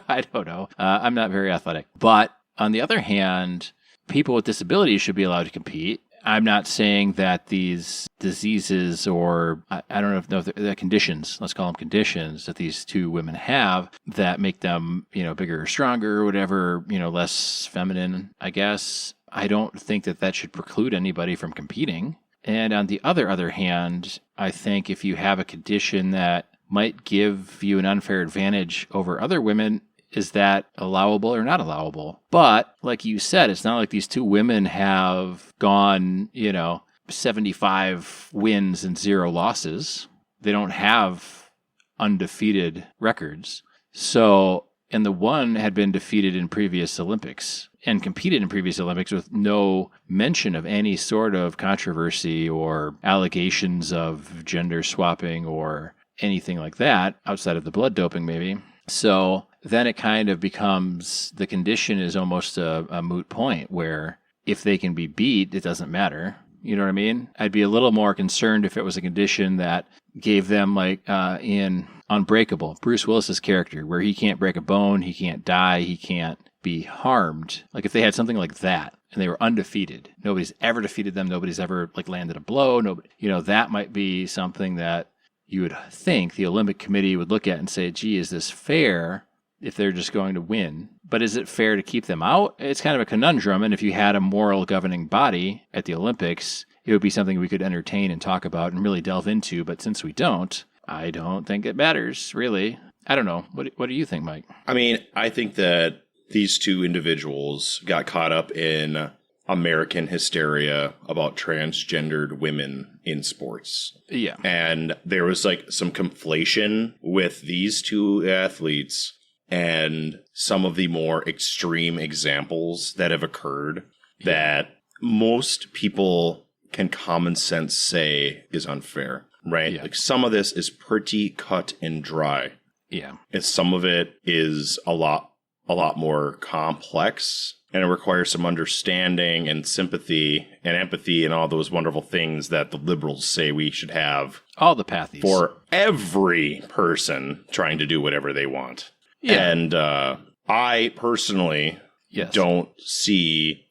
S1: I don't know. I'm not very athletic. But on the other hand, people with disabilities should be allowed to compete. I'm not saying that these diseases or I don't know if they're conditions, let's call them conditions, that these two women have that make them, bigger or stronger or whatever, less feminine, I guess. I don't think that should preclude anybody from competing. And on the other hand, I think if you have a condition that might give you an unfair advantage over other women, is that allowable or not allowable? But like you said, it's not like these two women have gone, 75 wins and 0 losses. They don't have undefeated records. So, and the one had been defeated in previous Olympics and competed in previous Olympics with no mention of any sort of controversy or allegations of gender swapping or anything like that outside of the blood doping maybe. So then it kind of becomes, the condition is almost a moot point where if they can be beat, it doesn't matter. You know what I mean? I'd be a little more concerned if it was a condition that gave them like in Unbreakable, Bruce Willis's character, where he can't break a bone, he can't die, he can't be harmed. Like if they had something like that and they were undefeated, nobody's ever defeated them, nobody's ever like landed a blow, nobody, that might be something that you would think the Olympic Committee would look at and say, gee, is this fair if they're just going to win? But is it fair to keep them out? It's kind of a conundrum. And if you had a moral governing body at the Olympics, it would be something we could entertain and talk about and really delve into. But since we don't, I don't think it matters, really. I don't know. What do you think, Mike?
S2: I mean, I think that these two individuals got caught up in American hysteria about transgendered women in sports.
S1: Yeah.
S2: And there was like some conflation with these two athletes and some of the more extreme examples that have occurred that most people can common sense say is unfair, right?
S1: Yeah.
S2: Like some of this is pretty cut and dry.
S1: Yeah.
S2: And some of it is a lot more complex, and it requires some understanding and sympathy and empathy and all those wonderful things that the liberals say we should have.
S1: All the pathies.
S2: For every person trying to do whatever they want.
S1: Yeah.
S2: And I personally don't see...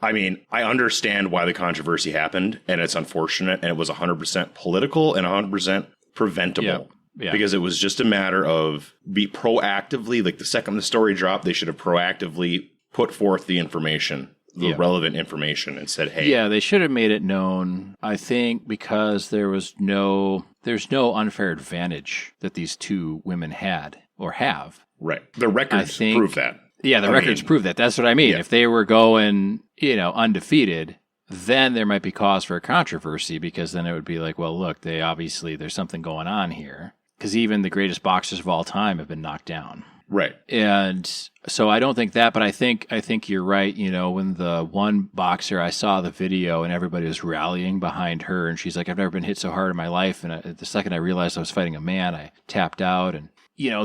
S2: I mean, I understand why the controversy happened, and it's unfortunate, and it was 100% political and 100% preventable.
S1: Yeah. Yeah.
S2: Because it was just a matter of be proactively, like the second the story dropped, they should have proactively put forth the information, the relevant information, and said, hey.
S1: Yeah, they should have made it known, I think, because there's no unfair advantage that these two women had or have.
S2: Right. The records prove that.
S1: Yeah, the records prove that. That's what I mean.
S2: Yeah.
S1: If they were going, undefeated, then there might be cause for a controversy, because then it would be like, well, look, there's something going on here. Because even the greatest boxers of all time have been knocked down.
S2: Right.
S1: And so I don't think that, but I think you're right. When the one boxer, I saw the video and everybody was rallying behind her, and she's like, I've never been hit so hard in my life. And the second I realized I was fighting a man, I tapped out. And,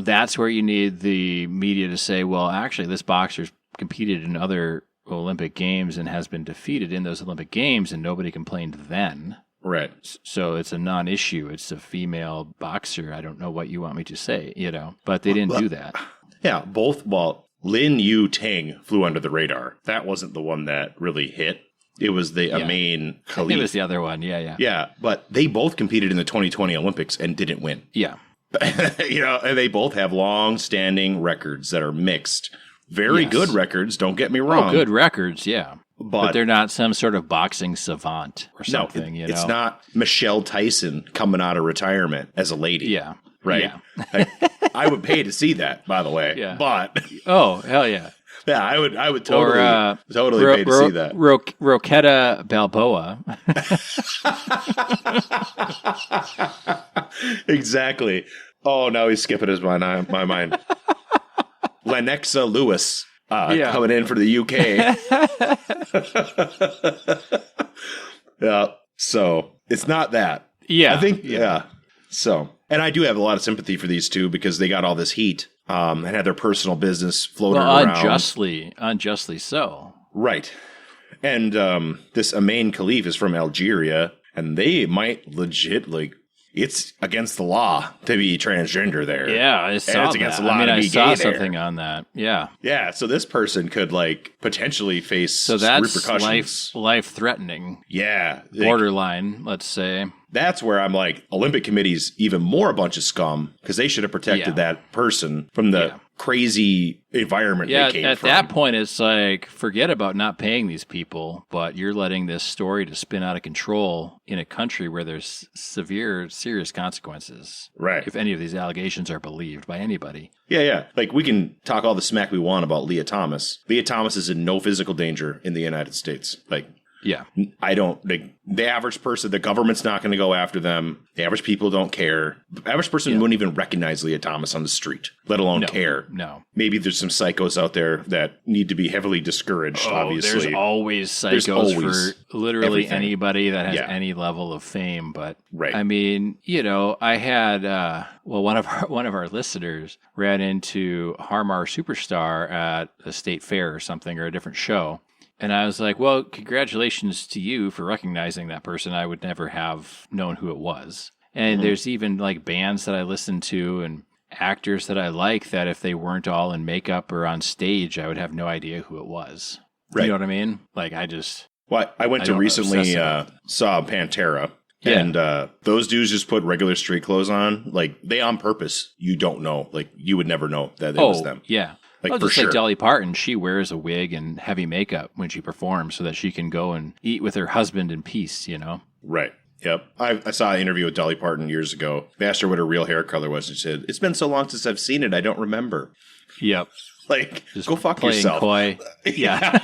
S1: that's where you need the media to say, well, actually, this boxer's competed in other Olympic Games and has been defeated in those Olympic Games, and nobody complained then.
S2: Right.
S1: So it's a non-issue. It's a female boxer. I don't know what you want me to say, but they didn't do that.
S2: Yeah, Lin Yu Ting flew under the radar. That wasn't the one that really hit. It was the Amain Khalif.
S1: It was the other one, yeah.
S2: Yeah, but they both competed in the 2020 Olympics and didn't win.
S1: Yeah.
S2: And they both have long-standing records that are mixed. Very good records, don't get me wrong.
S1: Oh, good records, yeah. But they're not some sort of boxing savant or something,
S2: It's not Michelle Tyson coming out of retirement as a lady.
S1: Yeah.
S2: Right?
S1: Yeah.
S2: I would pay to see that, by the way.
S1: Yeah.
S2: But
S1: oh, hell yeah.
S2: Yeah, I would totally pay to see that.
S1: Roquetta Balboa.
S2: Exactly. Oh, now he's skipping my mind. Lenexa Lewis. coming in for the UK. Yeah. So it's not that.
S1: Yeah.
S2: I think, yeah. So, and I do have a lot of sympathy for these two because they got all this heat and had their personal business floating around.
S1: Unjustly so.
S2: Right. And this Amain Khalif is from Algeria, and they might legit, like, it's against the law to be transgender there.
S1: Yeah, I saw
S2: it's against the law to be
S1: I
S2: gay
S1: saw
S2: there.
S1: something on that. Yeah.
S2: Yeah, so this person could, like, potentially face
S1: So that's
S2: repercussions.
S1: life-threatening.
S2: Yeah. Like,
S1: Borderline, let's say.
S2: that's where I'm like, Olympic committee's even more a bunch of scum because they should have protected that person from the crazy environment they came
S1: at
S2: from.
S1: that point, it's like, forget about not paying these people, but you're letting this story to spin out of control in a country where there's serious consequences.
S2: Right.
S1: If any of these allegations are believed by anybody.
S2: Yeah. Like, we can talk all the smack we want about Leah Thomas. Leah Thomas is in no physical danger in the United States. Like,
S1: yeah.
S2: I don't, like, the average person, the government's not going to go after them. The average people don't care. The average person wouldn't even recognize Leah Thomas on the street, let alone care.
S1: No.
S2: Maybe there's some psychos out there that need to be heavily discouraged, obviously.
S1: There's always psychos for literally
S2: everything.
S1: Anybody that has any level of fame. But,
S2: Right.
S1: I mean, I had, one of our listeners ran into Harmar Superstar at a state fair or something, or a different show. And I was like, well, congratulations to you for recognizing that person. I would never have known who it was. And there's even like bands that I listen to and actors that I like that if they weren't all in makeup or on stage, I would have no idea who it was.
S2: Right.
S1: You know what I mean? Like I just...
S2: Well, I went to recently saw Pantera.
S1: Yeah.
S2: And those dudes just put regular street clothes on. Like, they on purpose. You don't know. Like, you would never know that it was them.
S1: Yeah.
S2: Like,
S1: well,
S2: for
S1: just
S2: sure.
S1: like Dolly Parton, she wears a wig and heavy makeup when she performs so that she can go and eat with her husband in peace, you know?
S2: Right. Yep. I saw an interview with Dolly Parton years ago. They asked her what her real hair color was. And she said, it's been so long since I've seen it, I don't remember.
S1: Yep.
S2: Like,
S1: Just
S2: go fuck
S1: playing
S2: yourself.
S1: Coy. Yeah.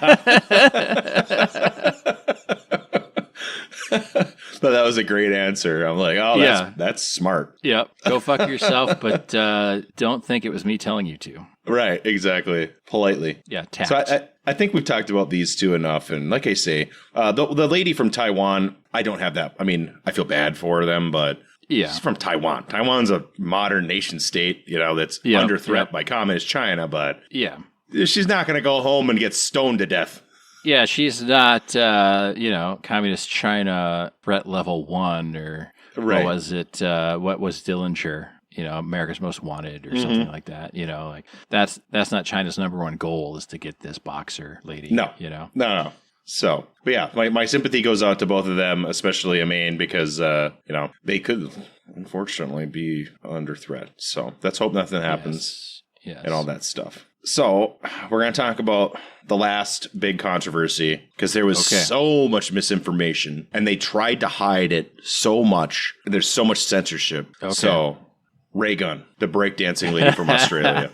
S2: But that was a great answer. I'm like, oh, that's smart.
S1: Yep. Go fuck yourself, but don't think it was me telling you to.
S2: Right. Exactly. Politely.
S1: Yeah. Tact.
S2: So I think we've talked about these two enough. And like I say, the lady from Taiwan, I don't have that. I mean, I feel bad for them, but she's from Taiwan. Taiwan's a modern nation state, that's under threat by communist China, but she's not going to go home and get stoned to death.
S1: Yeah, she's not, communist China threat level 1 or what was it? What was Dillinger? America's Most Wanted or something like that. Like that's not China's number one goal is to get this boxer lady.
S2: No.
S1: No.
S2: So, but yeah, my sympathy goes out to both of them, especially Amain, because, they could unfortunately be under threat. So let's hope nothing happens and all that stuff. So we're going to talk about the last big controversy because there was so much misinformation and they tried to hide it so much. There's so much censorship. Okay. So Ray Gunn, the breakdancing lady from Australia,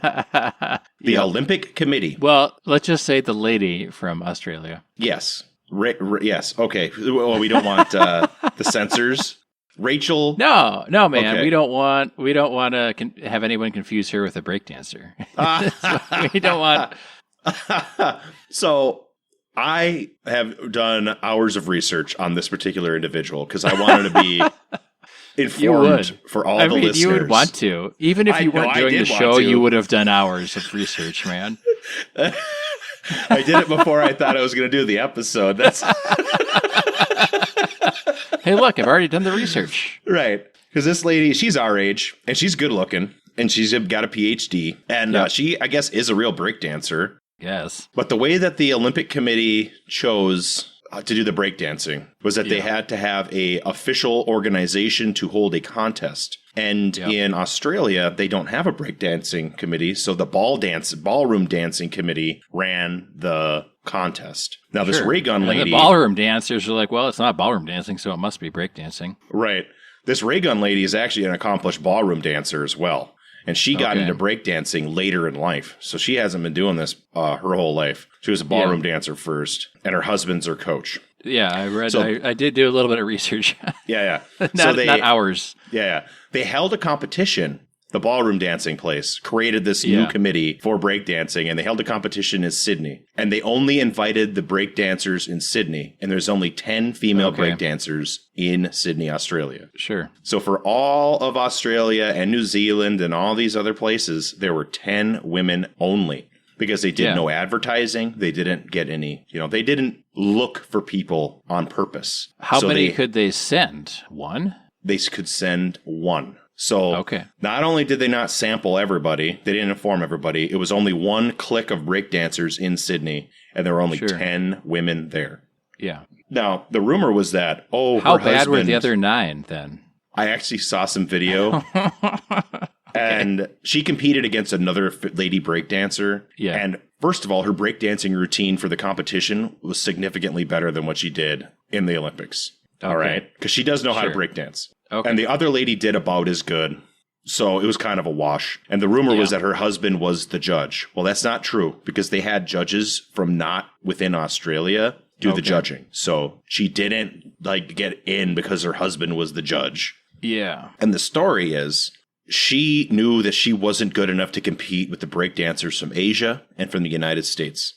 S2: the Olympic Committee.
S1: Well, let's just say the lady from Australia.
S2: Yes. Yes. Okay. Well, we don't want the censors. Rachel.
S1: No, man. Okay. We don't want to have anyone confuse her with a breakdancer. We don't want.
S2: So I have done hours of research on this particular individual because I wanted to be informed for all the listeners.
S1: You would want to. Even if you weren't doing the show, you would have done hours of research, man.
S2: I did it before I thought I was going to do the episode. That's
S1: Hey, look, I've already done the research.
S2: Right. Because this lady, she's our age, and she's good looking, and she's got a PhD, and she, I guess, is a real breakdancer.
S1: Yes.
S2: But the way that the Olympic Committee chose to do the breakdancing was that they had to have a official organization to hold a contest. And in Australia, they don't have a breakdancing committee, so the ballroom dancing committee ran the contest. Now, this Ray Gunn lady...
S1: The ballroom dancers are like, well, it's not ballroom dancing, so it must be breakdancing.
S2: Right. This Ray Gunn lady is actually an accomplished ballroom dancer as well. And she got into breakdancing later in life. So she hasn't been doing this her whole life. She was a ballroom dancer first, and her husband's her coach.
S1: Yeah, I read. So, I did do a little bit of research.
S2: Yeah.
S1: not hours.
S2: Yeah. They held a competition, the ballroom dancing place, created this new committee for breakdancing, and they held a competition in Sydney. And they only invited the breakdancers in Sydney, and there's only 10 female breakdancers in Sydney, Australia.
S1: Sure.
S2: So for all of Australia and New Zealand and all these other places, there were 10 women only. Because they did no advertising. They didn't get any, they didn't look for people on purpose.
S1: How many could they send? One?
S2: They could send one. So not only did they not sample everybody, they didn't inform everybody. It was only one clique of breakdancers in Sydney, and there were only 10 women there.
S1: Yeah.
S2: Now, the rumor was that,
S1: how bad were the other 9 then?
S2: I actually saw some video. And she competed against another lady breakdancer. Yeah. And first of all, her breakdancing routine for the competition was significantly better than what she did in the Olympics. All right? Because she does know how to breakdance. Okay. And the other lady did about as good. So it was kind of a wash. And the rumor was that her husband was the judge. Well, that's not true because they had judges from not within Australia do the judging. So she didn't get in because her husband was the judge.
S1: Yeah.
S2: And the story is she knew that she wasn't good enough to compete with the breakdancers from Asia and from the United States.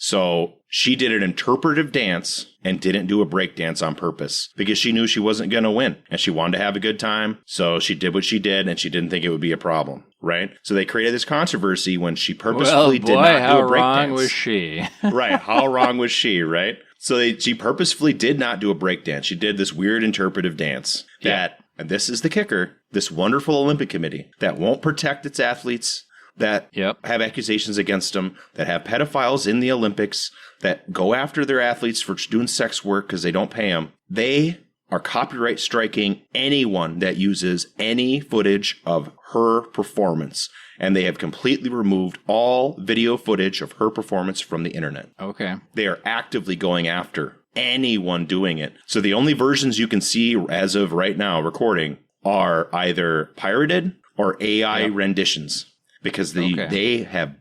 S2: So she did an interpretive dance and didn't do a breakdance on purpose because she knew she wasn't going to win and she wanted to have a good time. So she did what she did and she didn't think it would be a problem, right? So they created this controversy when she purposefully did not do a breakdance.
S1: How wrong was she?
S2: Right. How wrong was she, right? So she purposefully did not do a breakdance. She did this weird interpretive dance that, and this is the kicker, this wonderful Olympic committee that won't protect its athletes, that have accusations against them, that have pedophiles in the Olympics, that go after their athletes for doing sex work because they don't pay them. They are copyright striking anyone that uses any footage of her performance. And they have completely removed all video footage of her performance from the internet.
S1: Okay.
S2: They are actively going after anyone doing it. So the only versions you can see as of right now recording are either pirated or AI renditions. Because they have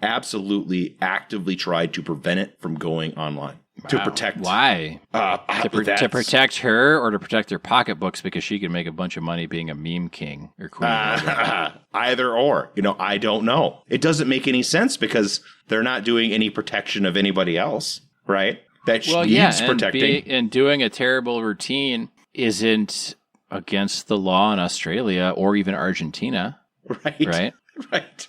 S2: absolutely actively tried to prevent it from going online. Wow. To protect.
S1: Why? To protect her or to protect their pocketbooks because she can make a bunch of money being a meme king or queen.
S2: Either or. I don't know. It doesn't make any sense because they're not doing any protection of anybody else, right? That needs protecting.
S1: And doing a terrible routine isn't against the law in Australia or even Argentina.
S2: Right. Right.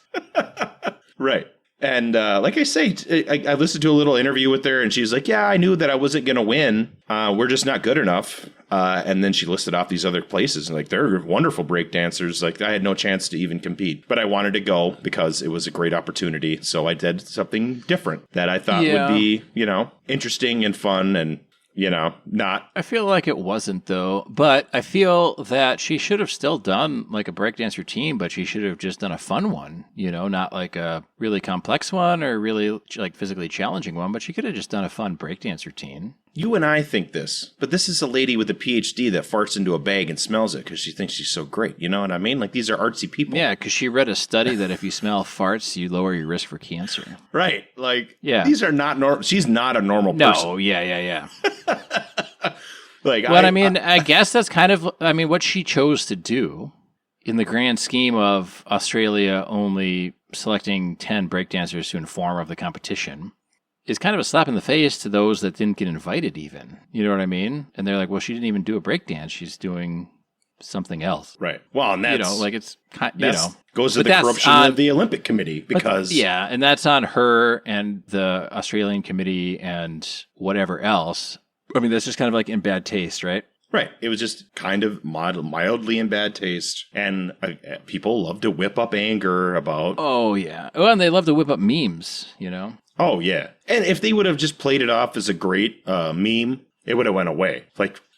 S2: Right. And like I say, I listened to a little interview with her and she's like, yeah, I knew that I wasn't going to win. We're just not good enough. And then she listed off these other places and they're wonderful break dancers. I had no chance to even compete, but I wanted to go because it was a great opportunity. So I did something different that I thought would be, interesting and fun and not.
S1: I feel like it wasn't, though. But I feel that she should have still done a breakdance routine, but she should have just done a fun one, not a really complex one or really physically challenging one, but she could have just done a fun breakdance routine.
S2: You and I think this, but this is a lady with a PhD that farts into a bag and smells it because she thinks she's so great. You know what I mean? These are artsy people.
S1: Yeah, because she read a study that if you smell farts, you lower your risk for cancer.
S2: Right. These are not normal. She's not a normal person.
S1: No, yeah. I guess that's kind of, what she chose to do in the grand scheme of Australia only selecting 10 breakdancers to inform of the competition is kind of a slap in the face to those that didn't get invited even. You know what I mean? And they're like, well, she didn't even do a breakdance. She's doing something else.
S2: Right. Well, and that's, goes to
S1: the
S2: corruption of the Olympic Committee because...
S1: and that's on her and the Australian Committee and whatever else. That's just kind of in bad taste, right?
S2: Right. It was just kind of mildly in bad taste. And people love to whip up anger about...
S1: Oh, yeah. Well, and they love to whip up memes,
S2: Oh, yeah. And if they would have just played it off as a great meme, it would have went away.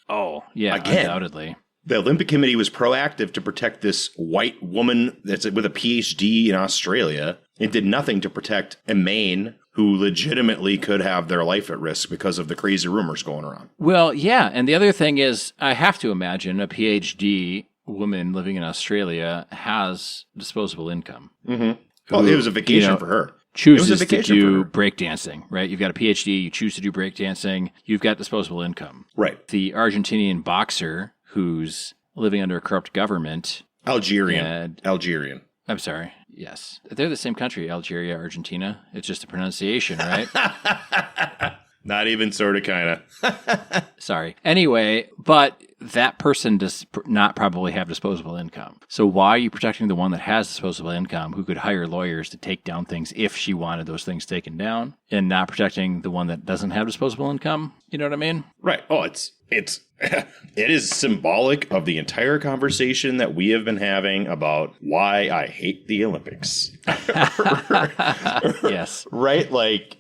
S1: Undoubtedly.
S2: The Olympic Committee was proactive to protect this white woman that's with a PhD in Australia. It did nothing to protect a Maine who legitimately could have their life at risk because of the crazy rumors going around.
S1: Well, yeah. And the other thing is, I have to imagine a PhD woman living in Australia has disposable income.
S2: Mm-hmm. Well, it was a vacation for her.
S1: Chooses to do breakdancing, right? You've got a PhD, you choose to do breakdancing, you've got disposable income.
S2: Right.
S1: The Argentinian boxer who's living under a corrupt government
S2: Algerian.
S1: I'm sorry. Yes. They're the same country, Algeria, Argentina. It's just the pronunciation, right?
S2: Not even sort of, kind of.
S1: Sorry. Anyway, but that person does not probably have disposable income. So why are you protecting the one that has disposable income who could hire lawyers to take down things if she wanted those things taken down, and not protecting the one that doesn't have disposable income? You know what I mean?
S2: Right. Oh, it is symbolic of the entire conversation that we have been having about why I hate the Olympics.
S1: Yes.
S2: Right? Like,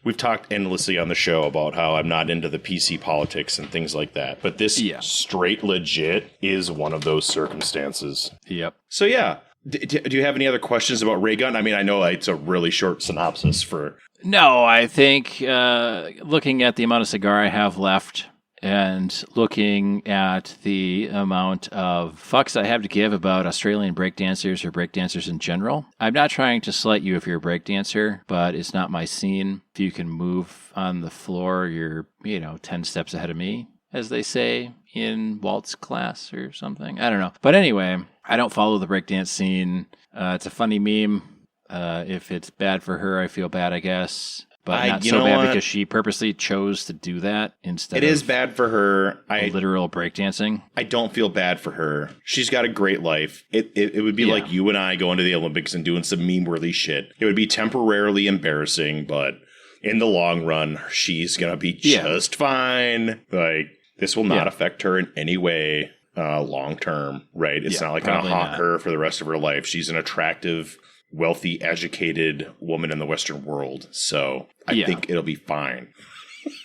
S2: we've talked endlessly on the show about how I'm not into the PC politics and things like that. But this straight legit is one of those circumstances.
S1: Yep.
S2: So, yeah. Do you have any other questions about Ray Gun? I mean, I know it's a really short synopsis for...
S1: No, I think looking at the amount of cigar I have left and looking at the amount of fucks I have to give about Australian breakdancers or breakdancers in general, I'm not trying to slight you if you're a breakdancer, but it's not my scene. If you can move on the floor, you're, 10 steps ahead of me, as they say in waltz class or something. I don't know. But anyway, I don't follow the breakdance scene. It's a funny meme. If it's bad for her, I feel bad, I guess. But not so bad because she purposely chose to do that instead of...
S2: It is bad for her.
S1: Literal breakdancing.
S2: I don't feel bad for her. She's got a great life. It would be like you and I going to the Olympics and doing some meme-worthy shit. It would be temporarily embarrassing, but in the long run, she's going to be just fine. Like, this will not affect her in any way long term, right? It's not like going to haunt her for the rest of her life. She's an attractive, wealthy, educated woman in the Western world. So I think it'll be fine.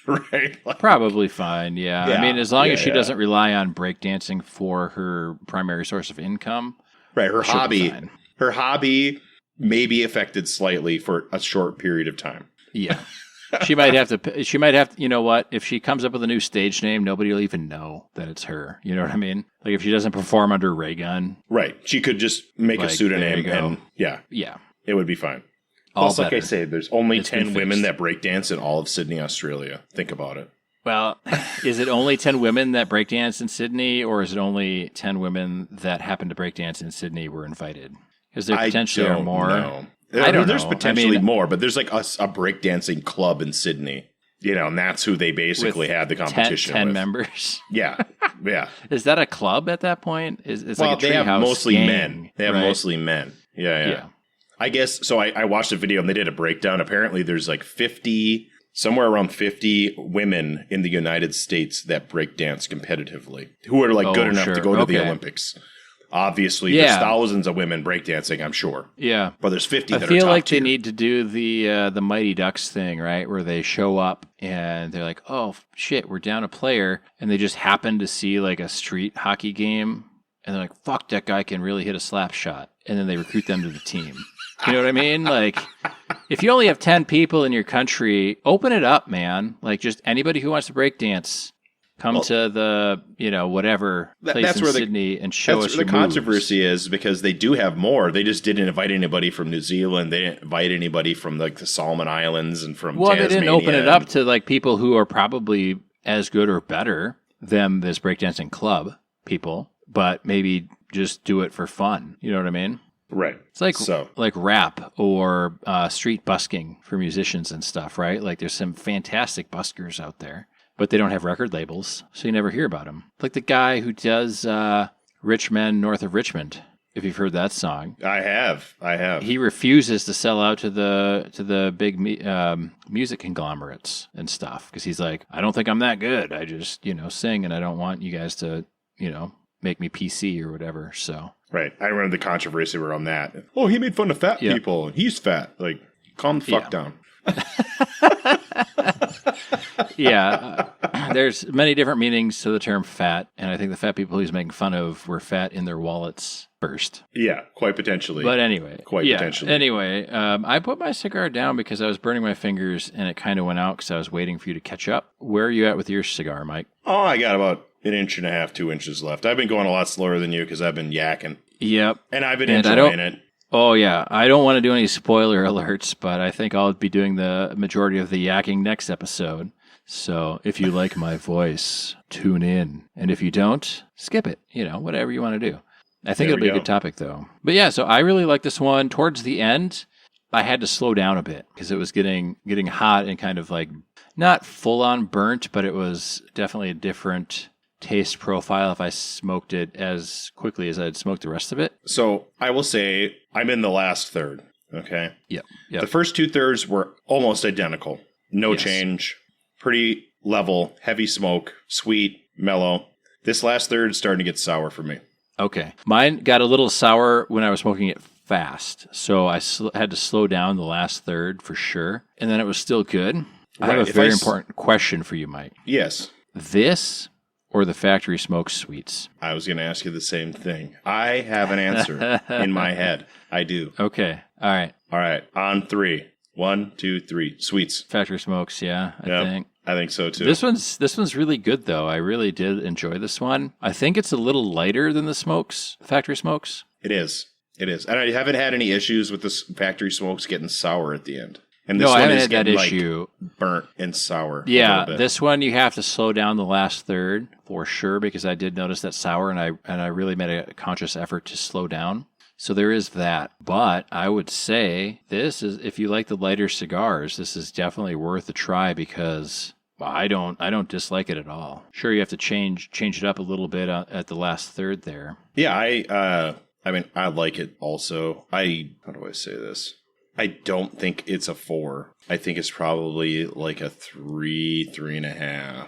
S2: Right? Like,
S1: probably fine, yeah. I mean, as long as she doesn't rely on breakdancing for her primary source of income.
S2: Right. Her hobby may be affected slightly for a short period of time.
S1: Yeah. She might have to, you know what? If she comes up with a new stage name, nobody will even know that it's her. You know what I mean? Like if she doesn't perform under Ray Gun.
S2: Right. She could just make a pseudonym and it would be fine. Plus, like I say, there's only 10 women that breakdance in all of Sydney, Australia. Think about it.
S1: Well, is it only 10 women that breakdance in Sydney, or is it only 10 women that happen to breakdance in Sydney were invited? Because there potentially are more. I don't know.
S2: There's potentially more, but there's like a breakdancing club in Sydney, and that's who they basically had the competition
S1: 10
S2: with.
S1: members.
S2: Yeah.
S1: Is that a club at that point? It's like a
S2: they have mostly
S1: gang,
S2: men. They have mostly men. Yeah. I guess, so I watched a video and they did a breakdown. Apparently there's like somewhere around 50 women in the United States that break dance competitively, who are like good enough to go to the Olympics. Obviously, there's thousands of women breakdancing, I'm sure.
S1: Yeah.
S2: But there's 50 that are top
S1: I feel like
S2: tier.
S1: they need to do the Mighty Ducks thing, right? Where they show up and they're like, oh, shit, we're down a player. And they just happen to see like a street hockey game. And they're like, fuck, that guy can really hit a slap shot. And then they recruit them to the team. You know what I mean? Like, if you only have 10 people in your country, open it up, man. Like, just anybody who wants to breakdance. Come to the, whatever place in Sydney and show us your
S2: the controversy is because they do have more. They just didn't invite anybody from New Zealand. They didn't invite anybody from like the Solomon Islands and from Tasmania.
S1: They didn't open it up to like people who are probably as good or better than this breakdancing club people, but maybe just do it for fun. You know what I mean?
S2: Right.
S1: It's like rap or street busking for musicians and stuff, right? Like there's some fantastic buskers out there. But they don't have record labels, so you never hear about them. Like the guy who does Rich Men North of Richmond, if you've heard that song. I have. He refuses to sell out to the big music conglomerates and stuff because he's like, I don't think I'm that good. I just, sing, and I don't want you guys to, make me PC or whatever, so.
S2: Right. I remember the controversy around that. Oh, he made fun of fat people, and he's fat. Like, calm the fuck down.
S1: There's many different meanings to the term fat, and I think the fat people he's making fun of were fat in their wallets first.
S2: Yeah, quite potentially.
S1: But anyway.
S2: Potentially.
S1: Anyway, I put my cigar down because I was burning my fingers, and it kind of went out because I was waiting for you to catch up. Where are you at with your cigar, Mike?
S2: Oh, I got about 1.5 inches, 2 inches left. I've been going a lot slower than you because I've been yakking.
S1: Yep.
S2: And I've been enjoying it.
S1: Oh, yeah. I don't want to do any spoiler alerts, but I think I'll be doing the majority of the yakking next episode. So if you like my voice, tune in. And if you don't, skip it. Whatever you want to do. I think
S2: There
S1: it'll
S2: we
S1: be a
S2: go.
S1: good topic, though. But yeah, so I really like this one. Towards the end, I had to slow down a bit because it was getting hot and kind of like not full on burnt, but it was definitely a different taste profile if I smoked it as quickly as I'd smoked the rest of it.
S2: So I will say I'm in the last third. Okay.
S1: Yep.
S2: The first 2/3 were almost identical. No
S1: Yes.
S2: change. Pretty level, heavy smoke, sweet, mellow. This last third is starting to get sour for me.
S1: Okay. Mine got a little sour when I was smoking it fast. So I had to slow down the last third for sure. And then it was still good. I have a very important question for you, Mike.
S2: Yes.
S1: This or the factory smoke sweets?
S2: I was going to ask you the same thing. I have an answer in my head. I do.
S1: Okay. All right.
S2: All right. On 3. 1, 2, 3. Sweets.
S1: Factory smokes, yeah, I
S2: Yep.
S1: think.
S2: I think so too.
S1: This one's really good though. I really did enjoy this one. I think it's a little lighter than the factory smokes.
S2: It is. It is. And I haven't had any issues with this factory smokes getting sour at the end. And this
S1: No, I
S2: one
S1: haven't
S2: is
S1: had that
S2: getting
S1: issue.
S2: burnt and sour. a
S1: Yeah,
S2: little bit.
S1: this one you have to slow down the last third for sure because I did notice that sour and I really made a conscious effort to slow down. So there is that. But I would say this is, if you like the lighter cigars, this is definitely worth a try because I don't dislike it at all. Sure, you have to change it up a little bit at the last third there.
S2: Yeah, I mean, I like it also. How do I say this? I don't think it's a 4. I think it's probably like a 3, 3.5.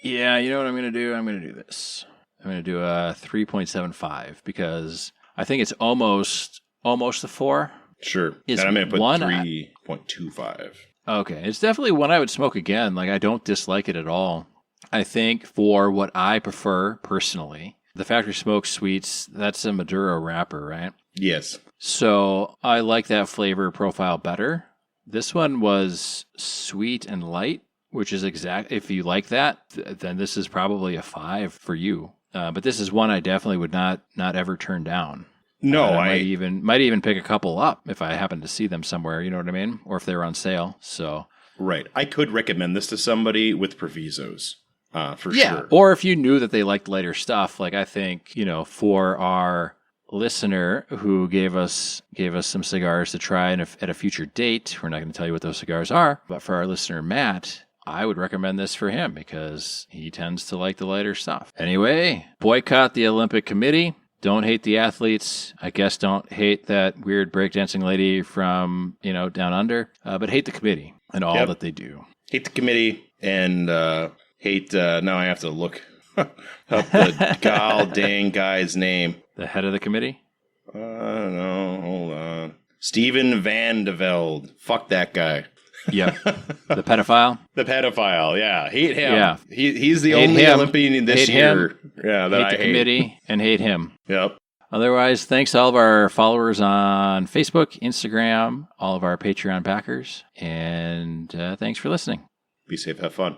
S1: Yeah, you know what I'm going to do? I'm going to do this. I'm going to do a 3.75 because I think it's almost a 4.
S2: Sure.
S1: Is
S2: And I'm going to put
S1: one-
S2: 3.25.
S1: Okay, it's definitely one I would smoke again. Like, I don't dislike it at all. I think for what I prefer personally, the factory smoke sweets, that's a Maduro wrapper, right?
S2: Yes.
S1: So I like that flavor profile better. This one was sweet and light, which is exact. If you like that, then this is probably a 5 for you. But this is one I definitely would not ever turn down.
S2: No,
S1: I might even pick a couple up if I happen to see them somewhere. You know what I mean? Or if they're on sale. So
S2: right. I could recommend this to somebody with provisos, for
S1: yeah.
S2: sure.
S1: Or if you knew that they liked lighter stuff, like I think for our listener who gave us some cigars to try at a future date, we're not going to tell you what those cigars are, but for our listener Matt, I would recommend this for him because he tends to like the lighter stuff. Anyway, boycott the Olympic Committee. Don't hate the athletes. I guess don't hate that weird breakdancing lady from, down under, but hate the committee and all that they do.
S2: Hate the committee and hate, now I have to look up the god dang guy's name.
S1: The head of the committee?
S2: I don't know. Hold on. Steven Van de Velde. Fuck that guy.
S1: Yep. The pedophile?
S2: The pedophile, yeah. Hate him.
S1: Yeah.
S2: He's the
S1: Hate
S2: only
S1: him.
S2: Olympian this
S1: Hate
S2: year.
S1: him.
S2: Yeah, that
S1: Hate
S2: I
S1: the
S2: hate.
S1: committee and hate him.
S2: Yep.
S1: Otherwise, thanks to all of our followers on Facebook, Instagram, all of our Patreon backers, and thanks for listening.
S2: Be safe. Have fun.